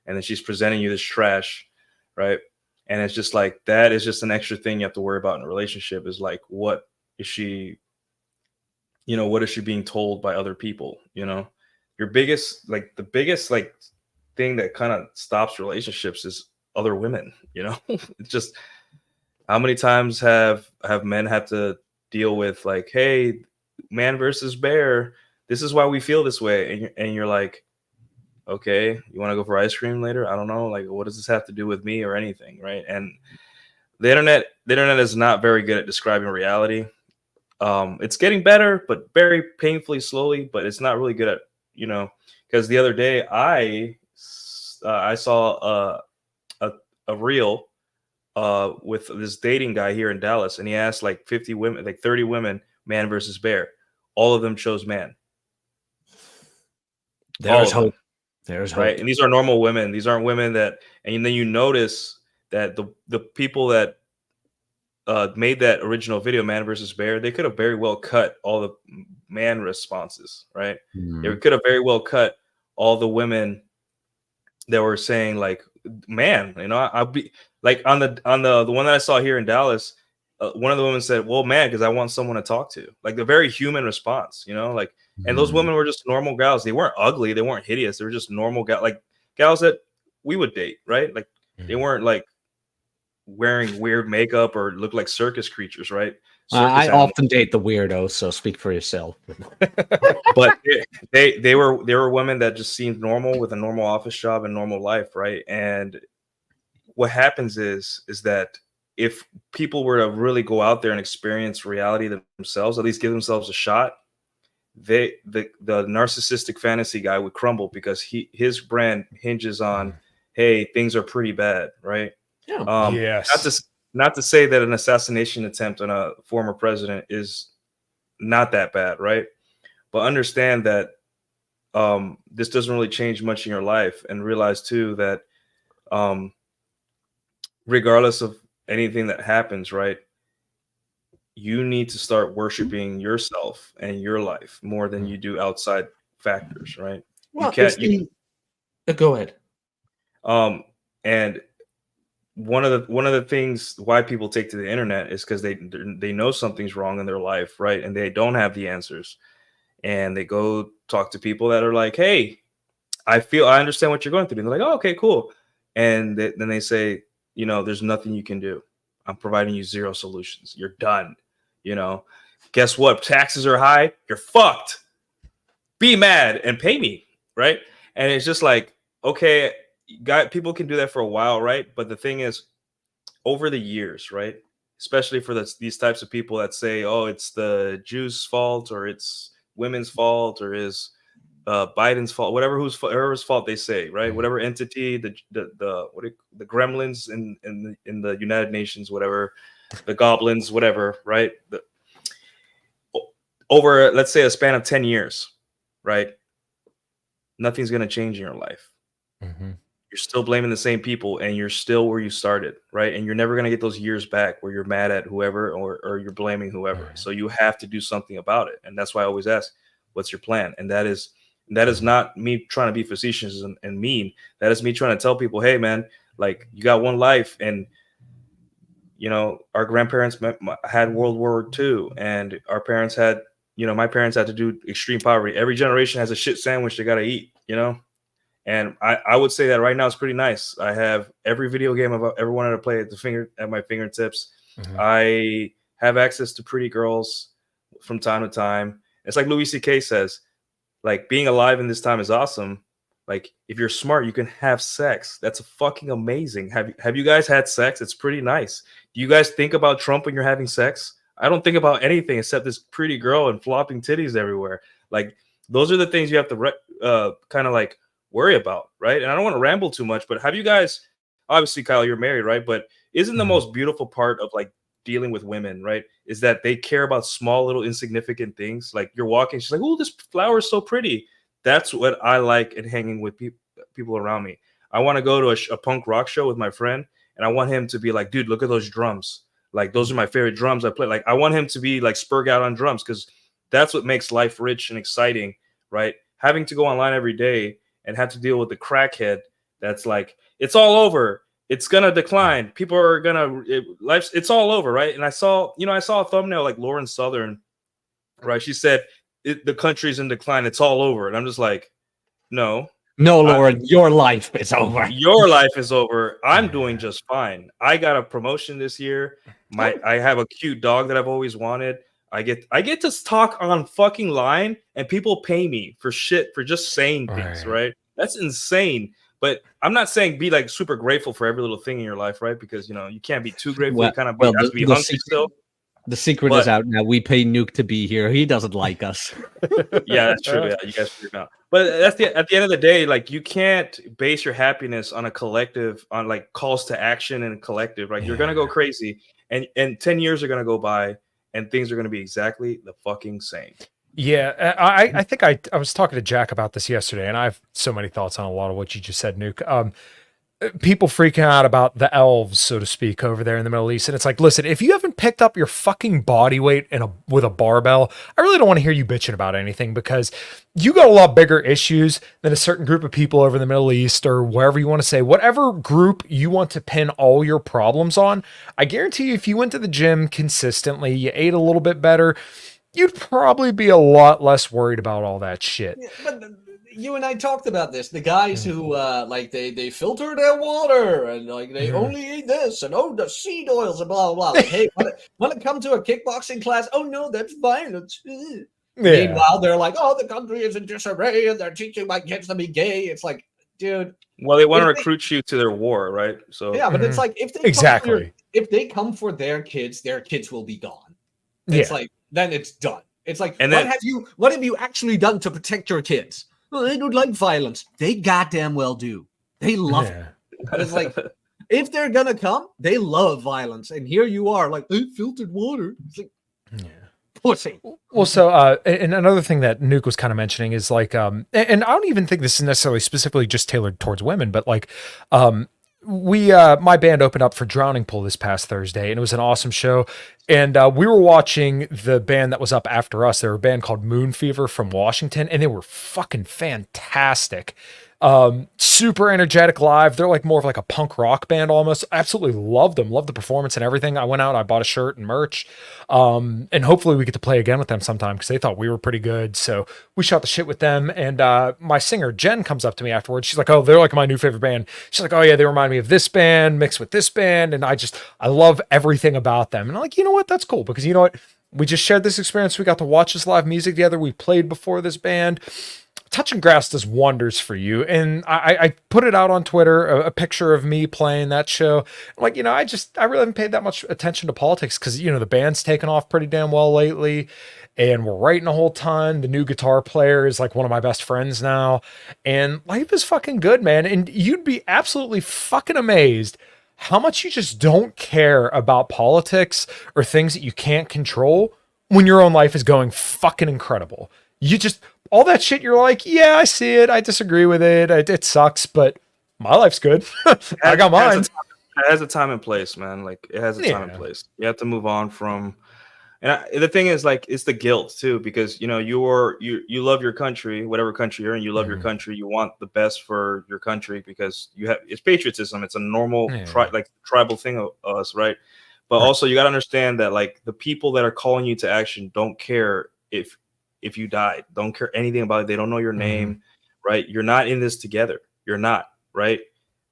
and then she's presenting you this trash, right? And it's just like, that is just an extra thing you have to worry about in a relationship, is like, what is she being told by other people? The biggest thing that kind of stops relationships is other women. It's just, how many times have men had to deal with like, hey, man versus bear, this is why we feel this way, and you're like, okay, you want to go for ice cream later? I don't know, like, what does this have to do with me or anything, right? And the internet is not very good at describing reality. It's getting better, but very painfully slowly. But it's not really good at, because the other day I saw a reel with this dating guy here in Dallas, and he asked like 50 women, like 30 women, man versus bear. All of them chose man. There's hope. There's hope. Right, and these are normal women. These aren't women that, and then you notice that the people that made that original video, man versus bear, they could have very well cut all the man responses, right? They could have very well cut all the women that were saying like, man, I'll be like, on the one that I saw here in Dallas, one of the women said, well, man, because I want someone to talk to. Like, the very human response, like, and those women were just normal gals. They weren't ugly, they weren't hideous, they were just normal gals that we would date, right? Like, they weren't like wearing weird makeup or look like circus creatures, right? I often date the weirdos, so speak for yourself. But they were women that just seemed normal, with a normal office job and normal life, right? And what happens is that if people were to really go out there and experience reality themselves, at least give themselves a shot, the narcissistic fantasy guy would crumble, because his brand hinges on, hey, things are pretty bad, right? Yeah. Yes. Not to say that an assassination attempt on a former president is not that bad, right? But understand that this doesn't really change much in your life, and realize too that regardless of anything that happens, right, you need to start worshiping yourself and your life more than you do outside factors, right? Well, go ahead. And one of the things why people take to the internet is because they know something's wrong in their life, right? And they don't have the answers, and they go talk to people that are like, hey, I understand what you're going through. And they're like, oh, okay, cool. And then they say, there's nothing you can do. I'm providing you zero solutions. You're done. Guess what? Taxes are high. You're fucked. Be mad and pay me, right? And it's just like, okay, people can do that for a while, right? But the thing is, over the years, right? Especially for these types of people that say, oh, it's the Jews' fault, or it's women's fault, or is Biden's fault, whoever's fault they say, right? Whatever entity, the gremlins in the United Nations, whatever, the goblins, whatever, right? Over, let's say, a span of 10 years, right? Nothing's going to change in your life. Mm-hmm. You're still blaming the same people, and you're still where you started, right? And you're never going to get those years back where you're mad at whoever or you're blaming whoever. Right. So you have to do something about it. And that's why I always ask, what's your plan? And that is not me trying to be facetious and mean. That is me trying to tell people, hey, man, like, you got one life. And, our grandparents had World War II, and our parents had, my parents had to do extreme poverty. Every generation has a shit sandwich they got to eat, And I would say that right now it's pretty nice. I have every video game I've ever wanted to play at my fingertips. Mm-hmm. I have access to pretty girls from time to time. It's like Louis C.K. says, like, being alive in this time is awesome. Like, if you're smart, you can have sex. That's fucking amazing. Have you guys had sex? It's pretty nice. Do you guys think about Trump when you're having sex? I don't think about anything except this pretty girl and flopping titties everywhere. Like, those are the things you have to kind of like worry about, right? And I don't want to ramble too much, but have you guys, obviously, Kyle, you're married, right? But isn't the most beautiful part of like dealing with women, right, is that they care about small little insignificant things? Like, you're walking, she's like, oh, this flower is so pretty. That's what I like in hanging with people around me. I want to go to a punk rock show with my friend, and I want him to be like, dude, look at those drums. Like, those are my favorite drums I play. Like, I want him to be like spurg out on drums, because that's what makes life rich and exciting, right? Having to go online every day and have to deal with the crackhead that's like, it's all over, it's gonna decline, people are gonna it's all over, right? And I saw a thumbnail like Lauren Southern, right? She said the country's in decline, it's all over. And I'm just like, no, Lauren, your life is over. Your life is over. I'm doing just fine. I got a promotion this year. I have a cute dog that I've always wanted. I get to talk on fucking line, and people pay me for just saying things, right? That's insane. But I'm not saying be like super grateful for every little thing in your life, right? Because you can't be too grateful. You kind of have to be hungry still. The secret is out now. We pay Nuke to be here. He doesn't like us. Yeah, that's true. Yeah, you guys figured it out. But at the end of the day, like, you can't base your happiness on a collective, on like calls to action and collective. Like, you're gonna go crazy, and 10 years are gonna go by, and things are gonna be exactly the fucking same. Yeah, I think I was talking to Jack about this yesterday, and I have so many thoughts on a lot of what you just said, Nuke. People freaking out about the elves, so to speak, over there in the Middle East. And it's like, listen, if you haven't picked up your fucking body weight with a barbell, I really don't want to hear you bitching about anything, because you got a lot bigger issues than a certain group of people over in the Middle East, or wherever you want to say, whatever group you want to pin all your problems on. I guarantee you, if you went to the gym consistently, you ate a little bit better, you'd probably be a lot less worried about all that shit. Yeah, but you and I talked about this. The guys who like they filter their water, and like they only eat this, and the seed oils and blah blah blah. Like, hey, want to come to a kickboxing class? Oh no, that's violence. Yeah. Meanwhile, they're like, oh, the country is in disarray, and they're teaching my kids to be gay. It's like, dude. Well, they want to recruit you to their war, right? So yeah, but it's like, if they come for their kids will be gone. It's like, then it's done. It's like, what have you actually done to protect your kids? Well, they don't like violence. They goddamn well do. They love it. But it's like, if they're gonna come, they love violence. And here you are, like, filtered water. It's like, pussy. Well, so and another thing that Nuke was kind of mentioning is like, and I don't even think this is necessarily specifically just tailored towards women, but like, my band opened up for Drowning Pool this past Thursday, and it was an awesome show. And we were watching the band that was up after us. They were a band called Moon Fever from Washington, and they were fucking fantastic. Super energetic live. They're like more of like a punk rock band almost. I absolutely loved them. Loved the performance and everything. I went out, I bought a shirt and merch. And hopefully we get to play again with them sometime because they thought we were pretty good. So we shot the shit with them. And my singer Jen comes up to me afterwards. She's like, "Oh, they're like my new favorite band." She's like, "Oh yeah, they remind me of this band mixed with this band." And I love everything about them. And I'm like, you know what? That's cool because you know what? We just shared this experience. We got to watch this live music together. We played before this band. Touching grass does wonders for you. And I put it out on Twitter, a picture of me playing that show. Like, you know, I really haven't paid that much attention to politics because, you know, the band's taken off pretty damn well lately and we're writing a whole ton. The new guitar player is like one of my best friends now. And life is fucking good, man. And you'd be absolutely fucking amazed how much you just don't care about politics or things that you can't control when your own life is going fucking incredible. You just, all that shit, you're like, yeah, I see it. I disagree with it. It sucks, but my life's good. I got mine. It has a time and place, man. Like it has a time and place. You have to move on from, the thing is like, it's the guilt too, because you know, you love your country, whatever country you're in, you love your country. You want the best for your country because it's patriotism. It's a normal tribal thing of us, right? But also you got to understand that like the people that are calling you to action don't care if you died, don't care anything about it. They don't know your name, right? You're not in this together. You're not, right?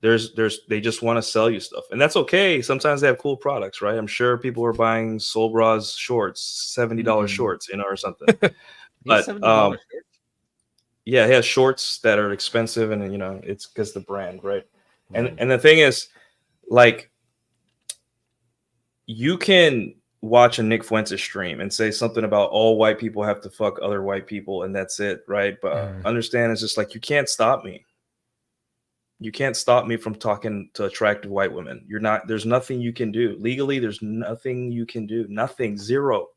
They just want to sell you stuff, and that's okay. Sometimes they have cool products, right? I'm sure people are buying Soul Bras shorts, $70 shorts, you know, or something. But yeah, he has shorts that are expensive, and you know, it's because the brand, right? And the thing is, like, you can watch a Nick Fuentes stream and say something about all white people have to fuck other white people and that's it, right? But understand, it's just like, you can't stop me. You can't stop me from talking to attractive white women. There's nothing you can do legally. There's nothing you can do. Nothing, zero.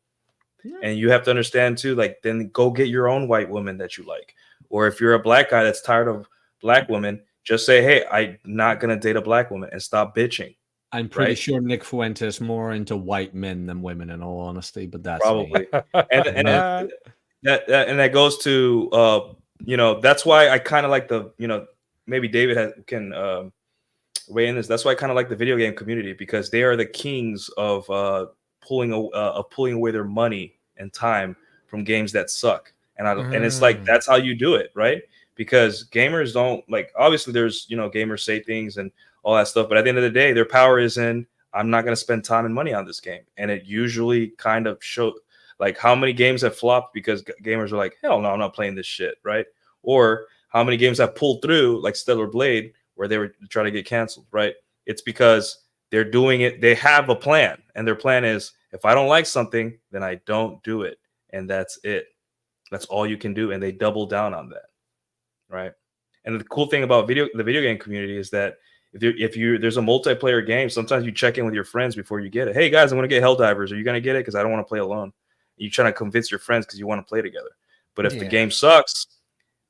And you have to understand too, like, then go get your own white woman that you like. Or if you're a black guy that's tired of black women, just say, hey, I'm not going to date a black woman, and stop bitching. I'm pretty sure Nick Fuentes more into white men than women, in all honesty, but that's probably. And that goes to you know, that's why I kind of like the, you know, maybe David can weigh in this. That's why I kind of like the video game community, because they are the kings of pulling away their money and time from games that suck. And it's like, that's how you do it, right? Because gamers don't, like, obviously there's, you know, gamers say things and all that stuff, but at the end of the day, their power is in, I'm not going to spend time and money on this game. And it usually kind of shows, like, how many games have flopped because gamers are like, hell no, I'm not playing this shit, right? Or how many games have pulled through, like Stellar Blade, where they were trying to get canceled, right? It's because they're doing it, they have a plan, and their plan is, if I don't like something, then I don't do it, and that's it. That's all you can do, and they double down on that, right? And the cool thing about the video game community is that if there's a multiplayer game, sometimes you check in with your friends before you get it. Hey guys, I'm going to get Helldivers. Are you going to get it? Because I don't want to play alone. You're trying to convince your friends because you want to play together. But if the game sucks,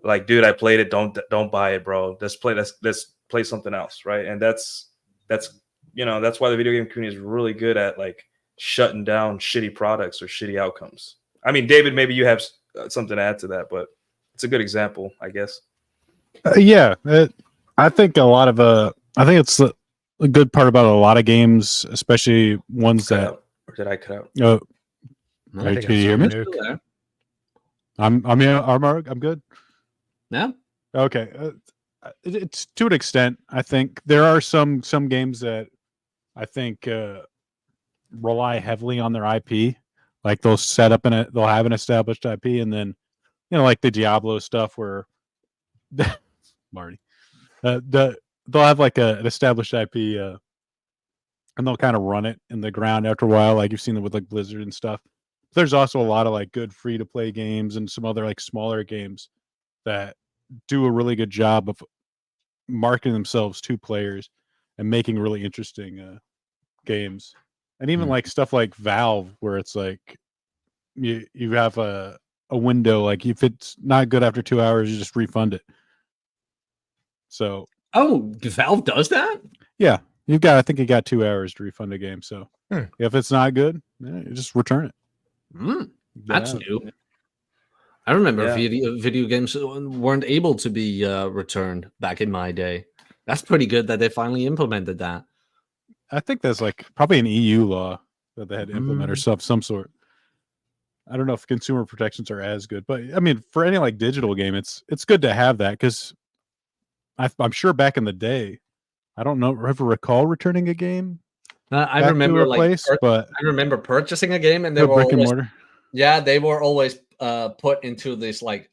like, dude, I played it. Don't buy it, bro. Let's play something else, right? And that's you know, that's why the video game community is really good at like shutting down shitty products or shitty outcomes. I mean, David, maybe you have something to add to that, but it's a good example, I guess. I think I think it's a good part about a lot of games, especially ones that. Or did I cut out? No, can you hear me? I'm good. Yeah. Okay. It's to an extent. I think there are some games that I think rely heavily on their IP. Like they'll they'll have an established IP, and then, you know, like the Diablo stuff where Marty, they'll have like an established IP, and they'll kind of run it in the ground after a while. Like you've seen it with like Blizzard and stuff. There's also a lot of like good free to play games and some other like smaller games that do a really good job of marketing themselves to players and making really interesting games. And even like stuff like Valve, where it's like you have a window, like if it's not good after 2 hours, you just refund it. So Valve does that? Yeah, I think you got 2 hours to refund a game. So if it's not good, you just return it. That's new. I remember Yeah. video games weren't able to be returned back in my day. That's pretty good that they finally implemented that. I think that's like probably an EU law that they had to implement or some sort. I don't know if consumer protections are as good, but I mean, for any like digital game, it's good to have that because I'm sure back in the day, I don't know ever recall returning a game I back to remember a place, but I remember purchasing a game and they the were brick and always mortar. they were always put into this like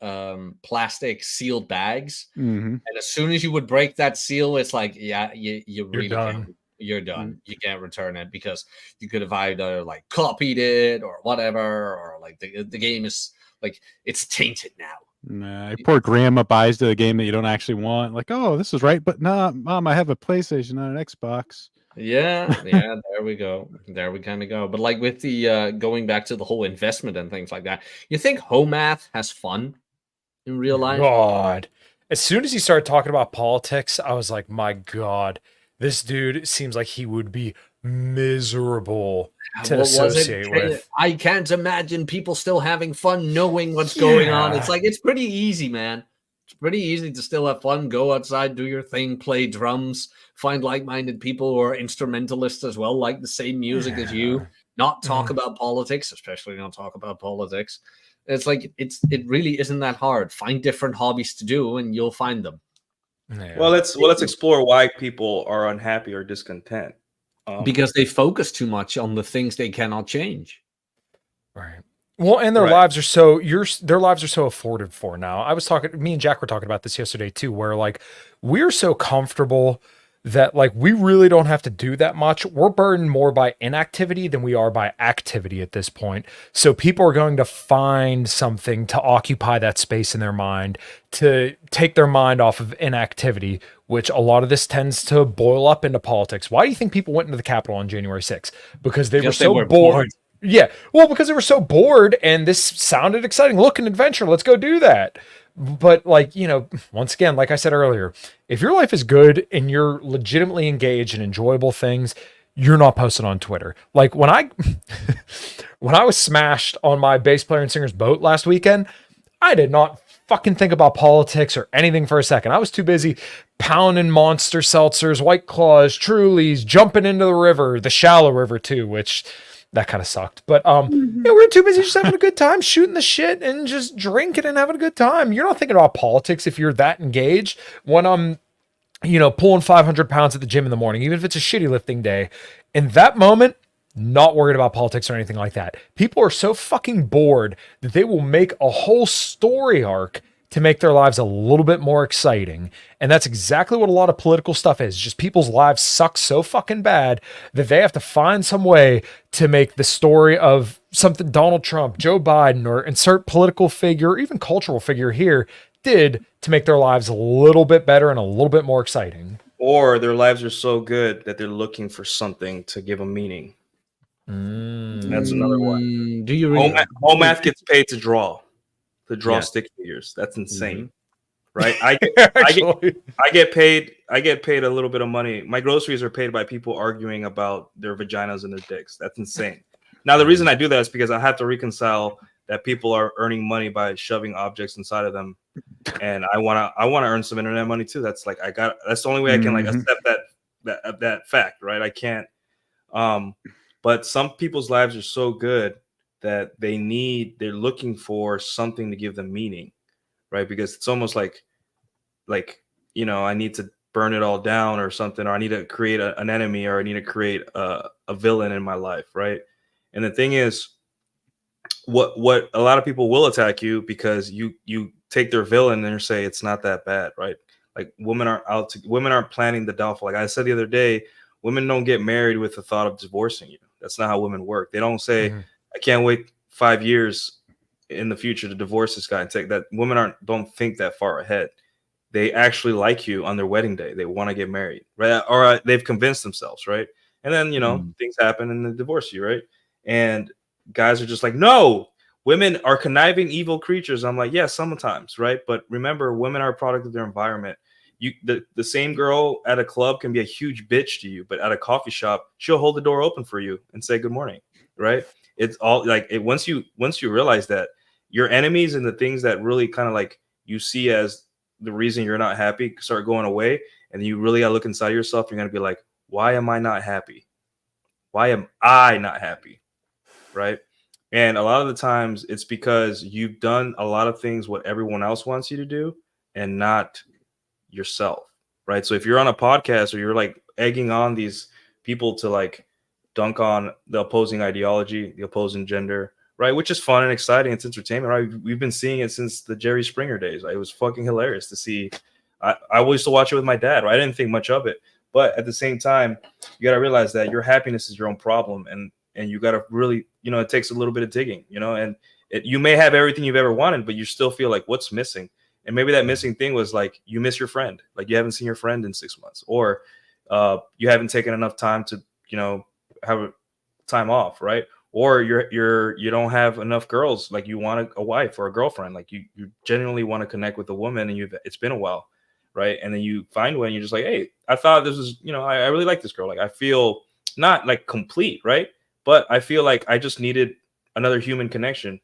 plastic sealed bags. Mm-hmm. And as soon as you would break that seal, it's like, yeah, you really done. can't. You're done. You can't return it because you could have either like copied it or whatever, or like the game is like it's tainted now. Nah, poor grandma buys the game that you don't actually want. Like, oh, this is right, but nah, mom, I have a PlayStation, not an Xbox. Yeah, there we go. There we kind of go. But like with the going back to the whole investment and things like that, you think home math has fun in real life? God. As soon as he started talking about politics, I was like, my God, this dude seems like he would be miserable to What was associate it? with. I can't imagine people still having fun knowing what's going on. It's like it's pretty easy, man. It's pretty easy to still have fun, go outside, do your thing, play drums, find like-minded people who are instrumentalists as well, like the same music as you, not talk about politics, especially not talk about politics. It's like it really isn't that hard. Find different hobbies to do and you'll find them. Yeah. Well, let's explore why people are unhappy or discontent. Because they focus too much on the things they cannot change. Right. Well, and their Right. lives are their lives are so afforded for now. I was talking, me and Jack were talking about this yesterday too, where like we're so comfortable that like we really don't have to do that much. We're burdened more by inactivity than we are by activity at this point. So people are going to find something to occupy that space in their mind, to take their mind off of inactivity, which a lot of this tends to boil up into politics. Why do you think people went into the Capitol on January 6th? Because they were so bored. Yeah. Well, because they were so bored and this sounded exciting. Look, an adventure. Let's go do that. But like, you know, once again, like I said earlier, if your life is good and you're legitimately engaged in enjoyable things, you're not posting on Twitter. Like when I when I was smashed on my bass player and singer's boat last weekend, I did not fucking think about politics or anything for a second. I was too busy pounding Monster seltzers, White Claws, Trulies, jumping into the river, the shallow river too, which that kind of sucked. But yeah, we're too busy just having a good time, shooting the shit and just drinking and having a good time. You're not thinking about politics if you're that engaged. When I'm, you know, pulling 500 pounds at the gym in the morning, even if it's a shitty lifting day, in that moment, not worried about politics or anything like that. People are so fucking bored that they will make a whole story arc to make their lives a little bit more exciting. And that's exactly what a lot of political stuff is. Just people's lives suck so fucking bad that they have to find some way to make the story of something Donald Trump, Joe Biden, or insert political figure, or even cultural figure here did to make their lives a little bit better and a little bit more exciting. Or their lives are so good that they're looking for something to give them meaning. That's another one. Do you really? Home math gets paid to draw stick figures. That's insane, right? I get paid a little bit of money. My groceries are paid by people arguing about their vaginas and their dicks. That's insane. Now the reason I do that is because I have to reconcile that people are earning money by shoving objects inside of them, and I wanna earn some internet money too. That's like that's the only way I can like accept that fact, right? I can't. But some people's lives are so good that they're looking for something to give them meaning, right? Because it's almost like, you know, I need to burn it all down or something, or I need to create an enemy, or I need to create a villain in my life, right? And the thing is, what a lot of people will attack you because you take their villain and say it's not that bad, right? Like women aren't planning the downfall. Like I said the other day, women don't get married with the thought of divorcing you. That's not how women work. They don't say, I can't wait 5 years in the future to divorce this guy and take that. Women don't think that far ahead. They actually like you on their wedding day. They want to get married, right? Or they've convinced themselves, right? And then, you know, things happen and they divorce you, right? And guys are just like, no, women are conniving evil creatures. I'm like, yeah, sometimes, right? But remember, women are a product of their environment. The same girl at a club can be a huge bitch to you, but at a coffee shop, she'll hold the door open for you and say good morning, right? It's all like once you realize that, your enemies and the things that really kind of like you see as the reason you're not happy start going away, and you really gotta look inside yourself. You're gonna be like, why am I not happy? Why am I not happy? Right? And a lot of the times it's because you've done a lot of things what everyone else wants you to do and not yourself. Right? So if you're on a podcast or you're like egging on these people to like dunk on the opposing ideology, the opposing gender, right? Which is fun and exciting. It's entertainment, right? We've been seeing it since the Jerry Springer days. Right? It was fucking hilarious to see. I used to watch it with my dad, right? I didn't think much of it. But at the same time, you got to realize that your happiness is your own problem. And you got to really, it takes a little bit of digging, and you may have everything you've ever wanted, but you still feel like what's missing. And maybe that missing thing was like, you miss your friend. Like you haven't seen your friend in 6 months, or you haven't taken enough time to, have time off, right? Or you don't have enough girls, like you want a wife or a girlfriend, like you genuinely want to connect with a woman, and it's been a while, right? And then you find one, and you're just like, hey, I thought this was, I really like this girl. Like I feel not like complete, right? But I feel like I just needed another human connection,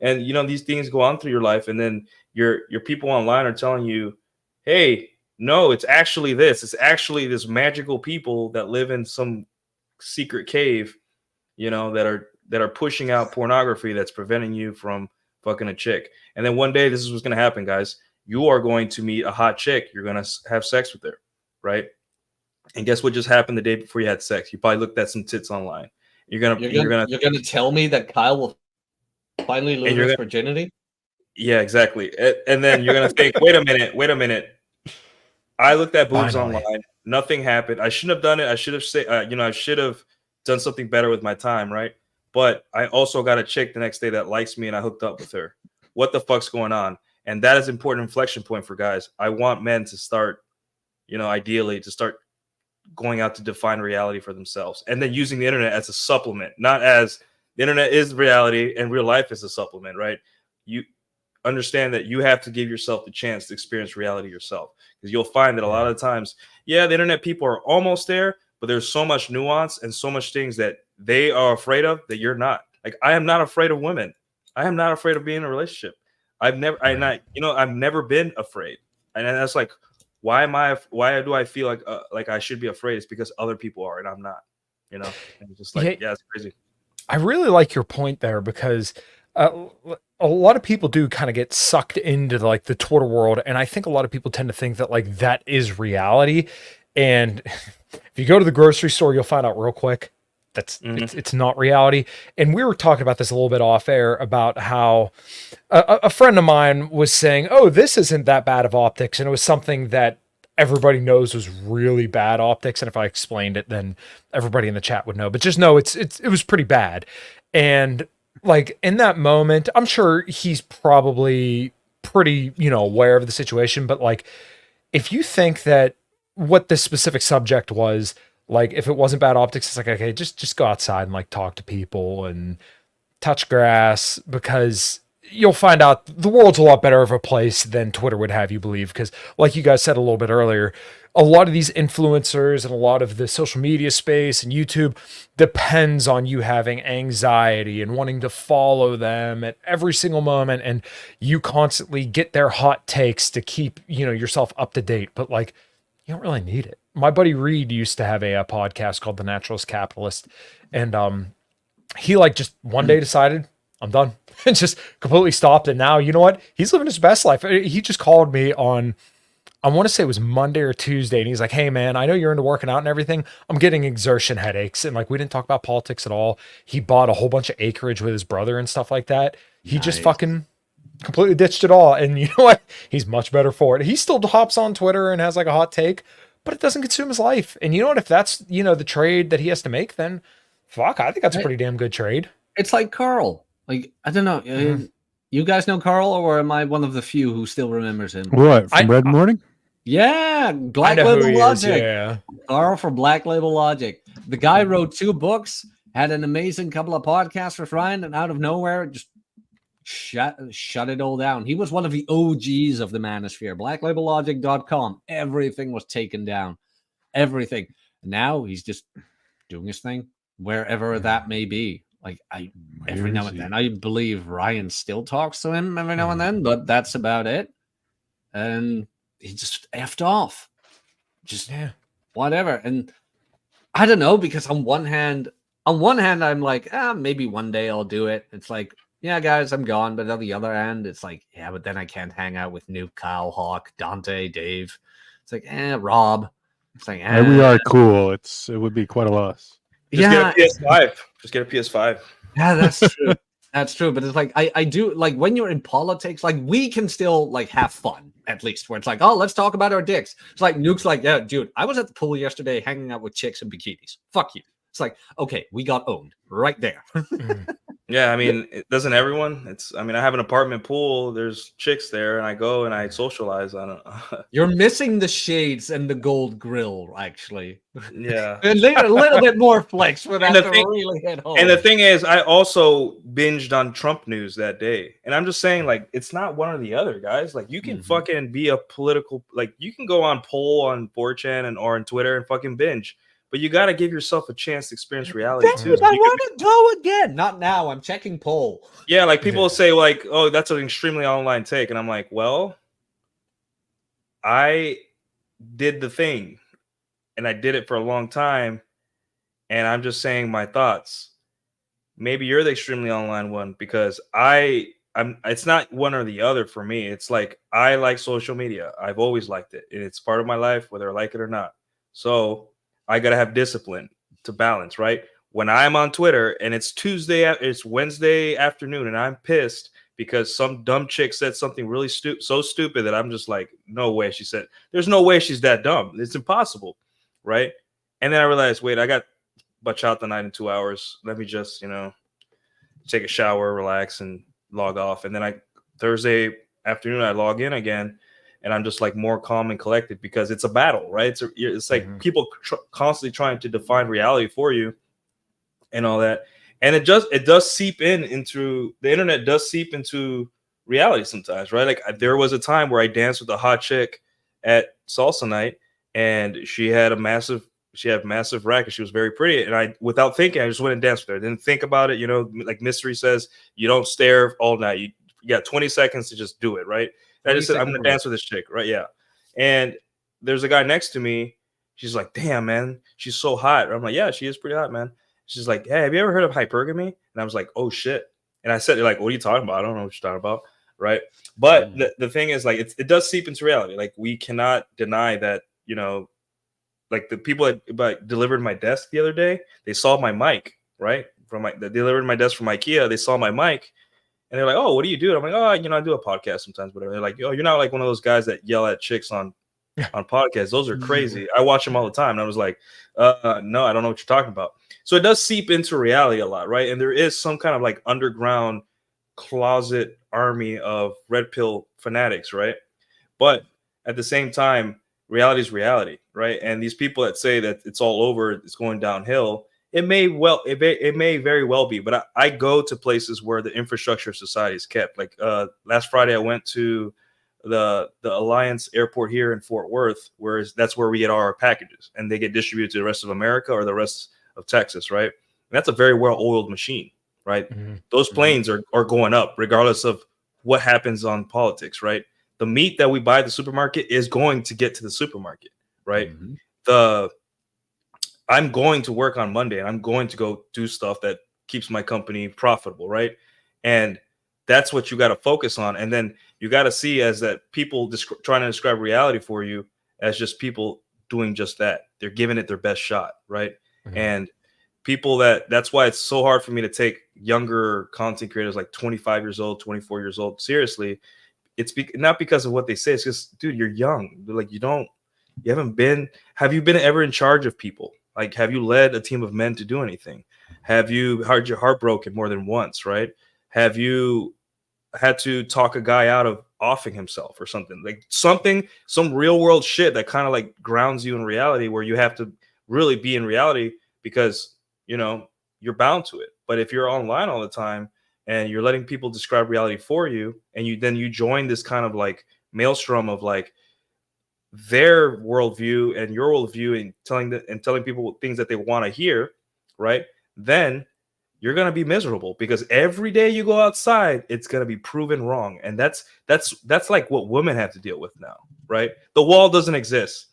And these things go on through your life, and then your people online are telling you, hey, no, it's actually this. It's actually this magical people that live in some secret cave, that are pushing out pornography that's preventing you from fucking a chick. And then one day, this is what's going to happen, guys. You are going to meet a hot chick. You're going to have sex with her, right? And guess what just happened the day before you had sex? You probably looked at some tits online. You're gonna tell me that Kyle will finally lose his virginity? Yeah, exactly. And then you're gonna think, wait a minute. I looked at boobs online. Nothing happened. I shouldn't have done it. I should have said, I should have done something better with my time, right? But I also got a chick the next day that likes me, and I hooked up with her. What the fuck's going on? And that is an important inflection point for guys. I want men to start, ideally to start going out to define reality for themselves, and then using the internet as a supplement, not as the internet is reality and real life is a supplement, right? You understand that you have to give yourself the chance to experience reality yourself, because you'll find that a lot of the times, the internet people are almost there, but there's so much nuance and so much things that they are afraid of that you're not. Like, I am not afraid of women. I am not afraid of being in a relationship. I've never been afraid. And that's like, why do I feel like I should be afraid? It's because other people are and I'm not, and it's just like, yeah, it's crazy. I really like your point there, because a lot of people do kind of get sucked into like the Twitter world. And I think a lot of people tend to think that like that is reality. And if you go to the grocery store, you'll find out real quick that's it's not reality. And we were talking about this a little bit off air about how a friend of mine was saying, oh, this isn't that bad of optics. And it was something that everybody knows was really bad optics. And if I explained it, then everybody in the chat would know, but just know it was pretty bad. And like in that moment, I'm sure he's probably pretty, aware of the situation, but like, if you think that what this specific subject was, like, if it wasn't bad optics, it's like, okay, just go outside and like talk to people and touch grass, because you'll find out the world's a lot better of a place than Twitter would have you believe. Because like you guys said a little bit earlier, a lot of these influencers and a lot of the social media space and YouTube depends on you having anxiety and wanting to follow them at every single moment. And you constantly get their hot takes to keep, yourself up to date. But like, you don't really need it. My buddy Reed used to have a podcast called The Naturalist Capitalist. And he like just one day decided, I'm done. And just completely stopped. And now, you know what? He's living his best life. He just called me on, I want to say it was Monday or Tuesday. And he's like, hey man, I know you're into working out and everything. I'm getting exertion headaches. And like, we didn't talk about politics at all. He bought a whole bunch of acreage with his brother and stuff like that. He just fucking completely ditched it all. And you know what? He's much better for it. He still hops on Twitter and has like a hot take, but it doesn't consume his life. And you know what? If that's, the trade that he has to make, then fuck, I think that's a pretty damn good trade. It's like Carl. Like, I don't know. You guys know Carl, or am I one of the few who still remembers him? What, from Red Morning? Yeah, Black Label Logic. Yeah. Carl from Black Label Logic. The guy wrote 2 books, had an amazing couple of podcasts with Ryan, and out of nowhere, just shut it all down. He was one of the OGs of the manosphere. BlackLabelLogic.com. Everything was taken down. Everything. Now he's just doing his thing, wherever that may be. Like Where every now is and he? then, I believe Ryan still talks to him every now and then, but that's about it. And he just effed off, just Yeah. whatever. And I don't know, because on one hand, I'm like, maybe one day I'll do it. It's like, yeah, guys, I'm gone. But on the other hand, it's like, yeah, but then I can't hang out with Nuke, Kyle, Hawk, Dante, Dave. It's like, Rob. It's like, We are cool. It would be quite a loss. Just yeah, get a PS5. Just get a PS5. yeah, that's true. That's true. But it's like, I do like when you're in politics, like we can still like have fun at least. Where it's like, oh, let's talk about our dicks. It's like Nuke's like, yeah, dude, I was at the pool yesterday hanging out with chicks in bikinis. Fuck you. It's like, okay, we got owned right there. Yeah, I mean, doesn't everyone? I mean, I have an apartment pool. There's chicks there, and I go and I socialize on it. You're missing the shades and the gold grill, actually. Yeah. A little bit more flex for that And to the thing- really hit home. And the thing is, I also binged on Trump news that day. And I'm just saying, like, it's not one or the other, guys. Like, you can Mhm. fucking be a political, like, you can go on poll on 4chan or on Twitter and fucking binge. But you got to give yourself a chance to experience reality, too. Dude, So I you could want to go again. Not now. I'm checking poll. Yeah, like people Yeah. say, like, oh, that's an extremely online take. And I'm like, well, I did the thing and I did it for a long time. And I'm just saying my thoughts. Maybe you're the extremely online one because it's not one or the other for me. It's like I like social media. I've always liked it. And it's part of my life, whether I like it or not. So I gotta have discipline to balance, right? When I'm on Twitter and it's Wednesday afternoon and I'm pissed because some dumb chick said something really so stupid that I'm just like, no way she said, there's no way she's that dumb. It's impossible, right? And then I realized, wait, I got bachata night in 2 hours. Let me just, take a shower, relax, and log off. And then Thursday afternoon, I log in again and I'm just like more calm and collected because it's a battle, right? It's like people constantly trying to define reality for you and all that. And it does seep into the internet does seep into reality sometimes, right? Like there was a time where I danced with a hot chick at salsa night and she had massive rack and she was very pretty. And I, without thinking, I just went and danced with her. Didn't think about it. Like Mystery says, you don't stare all night. You got 20 seconds to just do it, right? And I just said, I'm going to dance with this chick, right? Yeah. And there's a guy next to me. She's like, damn, man, she's so hot. I'm like, yeah, she is pretty hot, man. She's like, hey, have you ever heard of hypergamy? And I was like, oh, shit. And I said, like, what are you talking about? I don't know what you're talking about, right? But the thing is, like, it does seep into reality. Like, we cannot deny that, like the people that delivered my desk the other day, they saw my mic, right? They delivered my desk from IKEA. They saw my mic. And they're like, oh, what do you do? I'm like, oh, I do a podcast sometimes, whatever. They're like, oh, you're not like one of those guys that yell at chicks on podcasts. Those are crazy. I watch them all the time. And I was like, no, I don't know what you're talking about. So it does seep into reality a lot, right? And there is some kind of like underground closet army of red pill fanatics, right? But at the same time, reality is reality, right? And these people that say that it's all over, it's going downhill, it may very well be. But I go to places where the infrastructure of society is kept. Like last Friday, I went to the Alliance Airport here in Fort Worth, that's where we get our packages, and they get distributed to the rest of America or the rest of Texas, right? And that's a very well-oiled machine, right? Those planes are going up regardless of what happens on politics, right? The meat that we buy at the supermarket is going to get to the supermarket, right? I'm going to work on Monday and I'm going to go do stuff that keeps my company profitable, right? And that's what you got to focus on. And then you got to see as that people trying to describe reality for you as just people doing just that. They're giving it their best shot, right? And people that's why it's so hard for me to take younger content creators like 25 years old, 24 years old seriously. It's not because of what they say. It's just, dude, you're young. Like have you been ever in charge of people? Like, have you led a team of men to do anything? Have you had your heart broken more than once, right? Have you had to talk a guy out of offing himself or something? Like some real world shit that kind of like grounds you in reality, where you have to really be in reality because, you're bound to it. But if you're online all the time and you're letting people describe reality for you, and you join this kind of like maelstrom of like their worldview and your worldview and telling people things that they want to hear, right? Then you're gonna be miserable because every day you go outside, it's gonna be proven wrong. And that's like what women have to deal with now, right? The wall doesn't exist.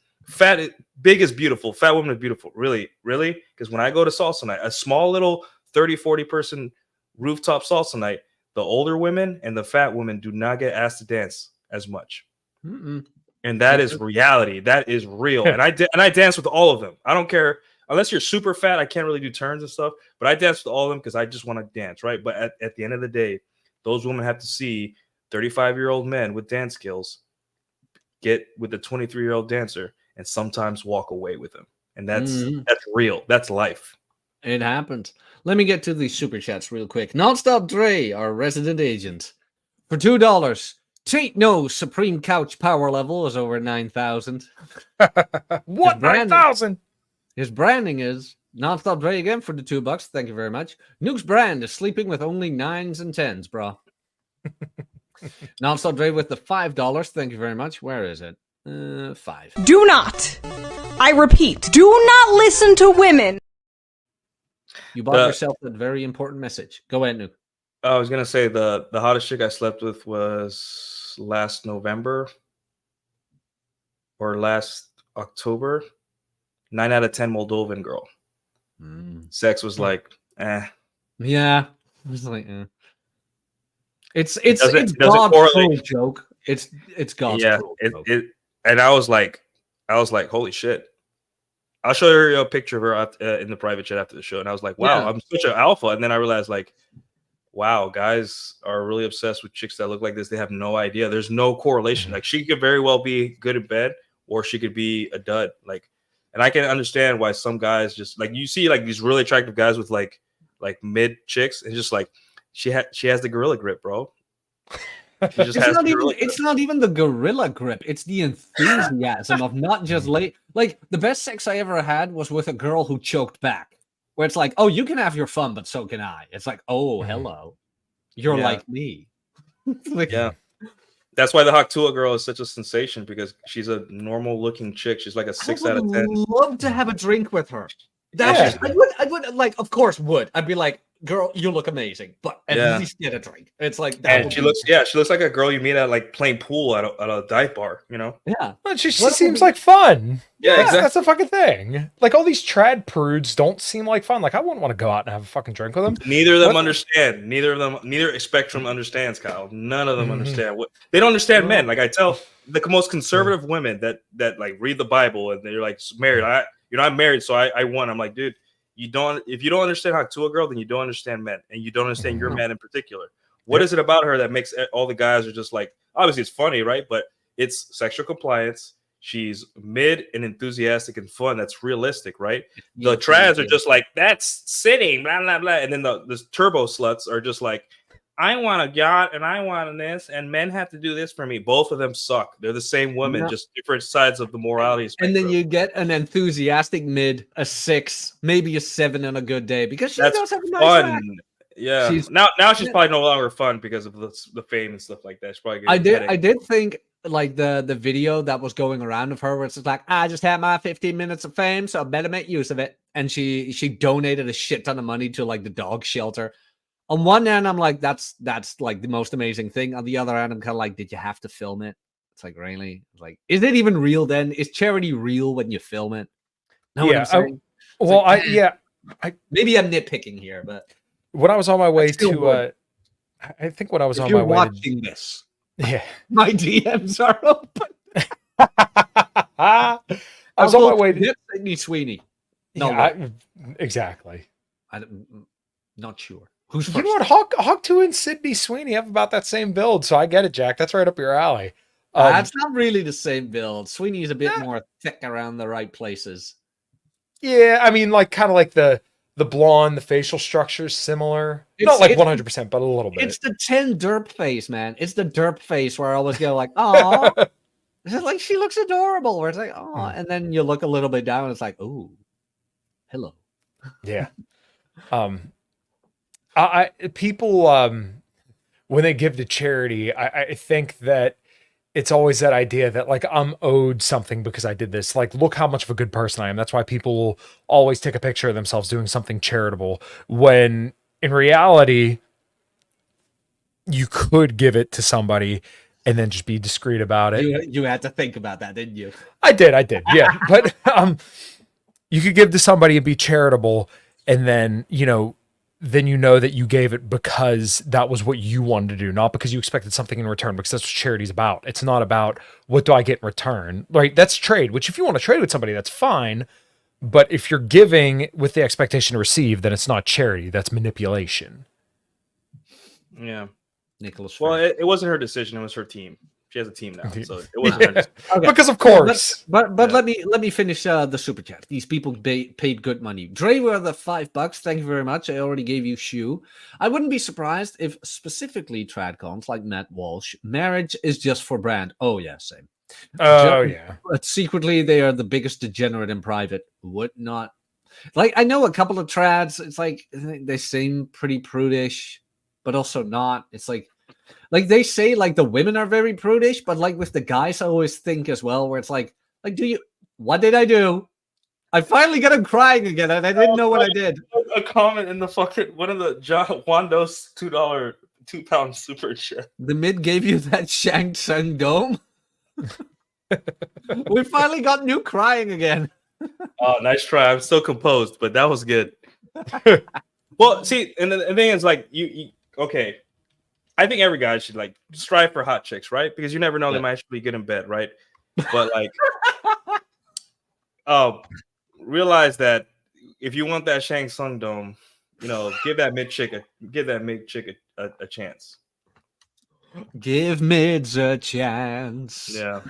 Big is beautiful. Fat woman is beautiful. Really, really? Because when I go to salsa night, a small little 30, 40 person rooftop salsa night, the older women and the fat women do not get asked to dance as much. Mm-mm. And that is reality. That is real. And I dance with all of them. I don't care. Unless you're super fat, I can't really do turns and stuff. But I dance with all of them because I just want to dance, right? But at the end of the day, those women have to see 35-year-old men with dance skills get with a 23-year-old dancer and sometimes walk away with him. And that's real. That's life. It happens. Let me get to the super chats real quick. Nonstop Dre, our resident agent, for $2. Tate knows Supreme Couch power level is over 9,000. What, 9,000? His branding is Nonstop Dre again for the $2. Thank you very much. Nuke's brand is sleeping with only 9s and 10s, bro. Nonstop Dre with the $5. Thank you very much. Where is it? 5. Do not, I repeat, do not listen to women. You bought yourself a very important message. Go ahead, Nuke. I was gonna say the hottest chick I slept with was last November or last October. 9 out of 10 Moldovan girl. Sex was like, eh. Yeah, it was like, eh. It's God's cruel joke. It's God's cruel joke. And I was like, holy shit. I'll show you a picture of her in the private chat after the show. And I was like, wow, I'm such an alpha. And then I realized, like, wow, guys are really obsessed with chicks that look like this. They have no idea. There's no correlation. Like, she could very well be good in bed, or she could be a dud. Like, and I can understand why some guys just like, you see like these really attractive guys with like mid chicks, and just like she has the gorilla grip, bro. She just it's not even the gorilla grip. It's the enthusiasm of not just like the best sex I ever had was with a girl who choked back. Where it's like, oh, you can have your fun, but so can I. It's like, oh, hello, you're like me. Like, yeah. That's why the Haktua girl is such a sensation, because she's a normal looking chick. She's like a 6 out of 10. I would love to have a drink with her. I would like, of course, would. I'd be like, girl, you look amazing, but at least get a drink. It's like that. And she looks like a girl you meet at like playing pool at a dive bar, you know? Yeah. But she seems like fun. Yeah, exactly. That's the fucking thing. Like, all these trad prudes don't seem like fun. Like, I wouldn't want to go out and have a fucking drink with them. Neither of them understand. Neither spectrum understands, Kyle. None of them understand what they don't understand men. Like, I tell the most conservative women that like read the Bible and they're like married. I'm married, so I won. I'm like, dude, if you don't understand how to a girl, then you don't understand men, and you don't understand your man in particular. What is it about her that makes all the guys are just like, obviously it's funny, right? But it's sexual compliance. She's mid and enthusiastic and fun. That's realistic, right? The trads are just like, that's sitting, blah, blah, blah. And then the turbo sluts are just like, I want a yacht and I want this, and men have to do this for me. Both of them suck. They're the same women, just different sides of the morality spectrum. And then you get an enthusiastic mid, a 6, maybe a 7 on a good day, because she does have a nice fun. rack. Yeah. Now she's probably no longer fun because of the fame and stuff like that. She's probably I did think like the video that was going around of her where it's just like, I just had my 15 minutes of fame, so I better make use of it. And she donated a shit ton of money to like the dog shelter. On one end, I'm like, that's like the most amazing thing. On the other end, I'm kind of like, did you have to film it? It's like, really? Like, is it even real then? Is charity real when you film it? Know what I'm saying? Maybe I'm nitpicking here, but when I was on my way to, I think when I was on my way watching this, my DMs are open. I was on my way to Sydney Sweeney. No, exactly. I'm not sure. Who's first? You know what? Hawk 2 and Sydney Sweeney have about that same build, so I get it, Jack. That's right up your alley. That's not really the same build. Sweeney is a bit more thick around the right places. Yeah, I mean, like kind of like the blonde, the facial structure is similar. Not like 100%, but a little bit. It's the 10 derp face, man. It's the derp face where I always go like, oh, it's like she looks adorable. Where it's like, oh, and then you look a little bit down, and it's like, oh, hello. Yeah. People when they give to charity, I think that it's always that idea that like I'm owed something because I did this. Like, look how much of a good person I am. That's why people will always take a picture of themselves doing something charitable when in reality, you could give it to somebody and then just be discreet about it. You had to think about that, didn't you? I did, yeah. But you could give to somebody and be charitable, and then then you know that you gave it because that was what you wanted to do, not because you expected something in return, because that's what charity's about. It's not about what do I get in return, right? That's trade, which if you want to trade with somebody, that's fine. But if you're giving with the expectation to receive, then it's not charity, that's manipulation. Yeah. Nicholas. Well, it wasn't her decision. It was her team. She has a team now, so it wasn't her decision. Okay. Because of course. But let me finish the super chat. These people paid good money. Dre were the $5. Thank you very much. I already gave you shoe. I wouldn't be surprised if specifically tradcons like Matt Walsh, marriage is just for brand. Oh yeah, same. Oh yeah. But secretly they are the biggest degenerate in private. Would not like I know a couple of trads. It's like they seem pretty prudish, but also not. It's like they say like the women are very prudish, but like with the guys, I always think as well, where it's like what did I do? I finally got him crying again, and I didn't know what I did. A comment in the fucking one of the John Wando's £2 super chat. The mid gave you that Shang Tsung dome. We finally got Nuke crying again. Oh, nice try. I'm still composed, but that was good. Well, see, and the thing is, like, you okay. I think every guy should like strive for hot chicks, right? Because you never know, they might actually be good in bed, right? But like, realize that if you want that Shang Tsung dome, give that mid chick a chance. Give mids a chance. Yeah.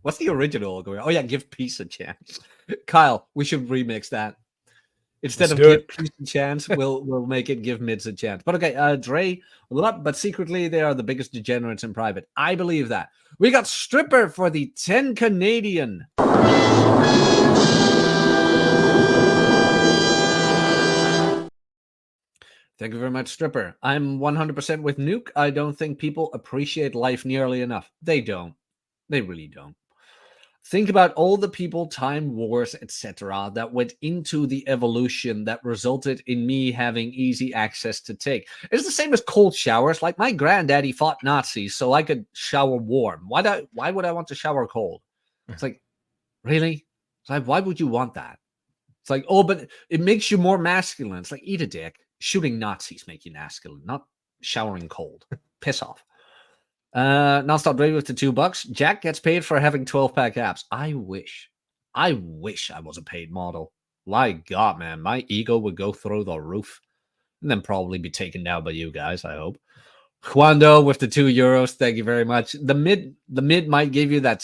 What's the original going? Oh yeah, give peace a chance. Kyle, we should remix that. Instead of give peace a chance, we'll make it give mids a chance. But okay, Dre, but secretly they are the biggest degenerates in private. I believe that. We got Stripper for the 10 Canadian. Thank you very much, Stripper. I'm 100% with Nuke. I don't think people appreciate life nearly enough. They don't. They really don't. Think about all the people, time wars, etc., that went into the evolution that resulted in me having easy access to take. It's the same as cold showers. Like my granddaddy fought Nazis so I could shower warm. Why would I want to shower cold? It's like, really? It's like, why would you want that? It's like, oh, but it makes you more masculine. It's like, eat a dick. Shooting Nazis make you masculine, not showering cold. Piss off. Nonstop Dre with the $2. Jack gets paid for having 12-pack abs. I wish I was a paid model. My God, man, my ego would go through the roof and then probably be taken down by you guys, I hope. Juando with the €2. Thank you very much. The mid might give you that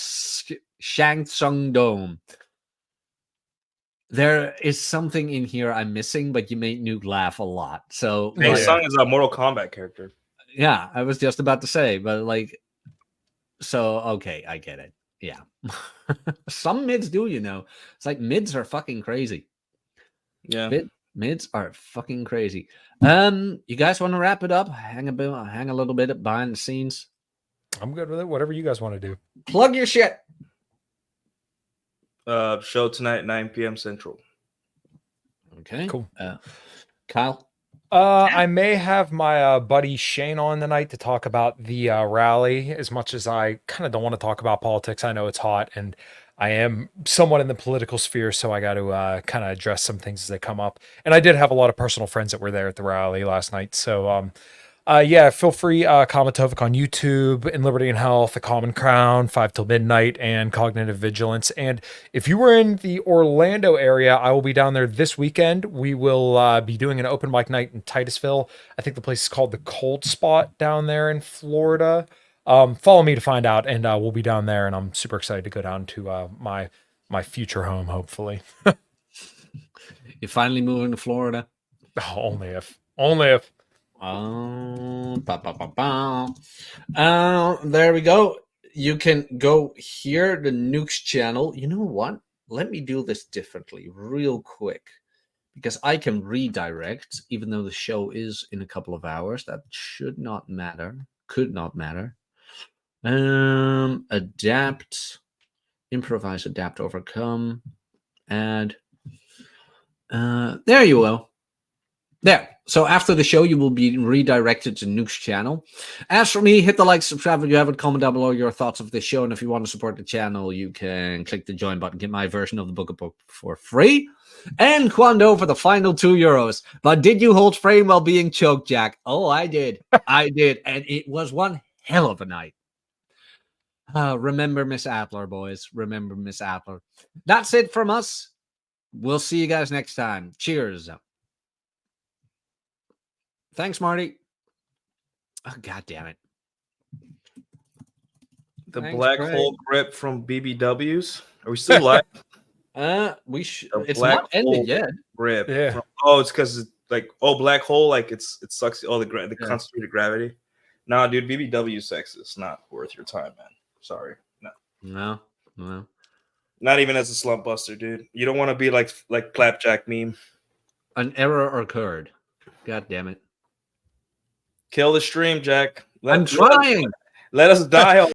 Shang Tsung dome. There is something in here I'm missing, but you made Nuke laugh a lot. So Shang Tsung is a Mortal Kombat character. Yeah, I was just about to say, but like, so okay, I get it. Yeah, some mids do, It's like mids are fucking crazy. Yeah, mids are fucking crazy. You guys want to wrap it up? Hang a little bit behind the scenes. I'm good with it. Whatever you guys want to do. Plug your shit. Show tonight, 9 p.m. Central. Okay, cool. Kyle. I may have my buddy Shane on tonight to talk about the rally. As much as I kind of don't want to talk about politics, I know it's hot, and I am somewhat in the political sphere, so I got to kind of address some things as they come up. And I did have a lot of personal friends that were there at the rally last night, so yeah, feel free. Komatovik on YouTube, In Liberty and Health, The Common Crown, 5 Till Midnight, and Cognitive Vigilance. And if you were in the Orlando area, I will be down there this weekend. We will be doing an open mic night in Titusville. I think the place is called The Cold Spot down there in Florida. Follow me to find out, and we'll be down there, and I'm super excited to go down to my future home, hopefully. You're finally moving to Florida? Oh, only if. Only if. There we go. You can go here, the Nuke's channel. You know what? Let me do this differently real quick, because I can redirect, even though the show is in a couple of hours. That should not matter. Could not matter. Adapt, improvise, adapt, overcome, add. There you go. There. So after the show, you will be redirected to Nuke's channel. As for me, hit the like, subscribe if you haven't, comment down below your thoughts of this show. And if you want to support the channel, you can click the join button, get my version of the book for free. And Kwando for the final €2. But did you hold frame while being choked, Jack? Oh, I did. I did. And it was one hell of a night. Remember Miss Appler, boys. Remember Miss Appler. That's it from us. We'll see you guys next time. Cheers. Thanks, Marty. Oh, God damn it. The Thanks, black Craig. hole grip from BBWs. Are we still live? It's black not ended hole yet. Grip. Yeah. It's because it's like black hole, like it sucks all the concentrated gravity. Nah, dude, BBW sex is not worth your time, man. Sorry, no. Not even as a slump buster, dude. You don't want to be like Clapjack meme. An error occurred. God damn it. Kill the stream, Jack. I'm trying. Let us die.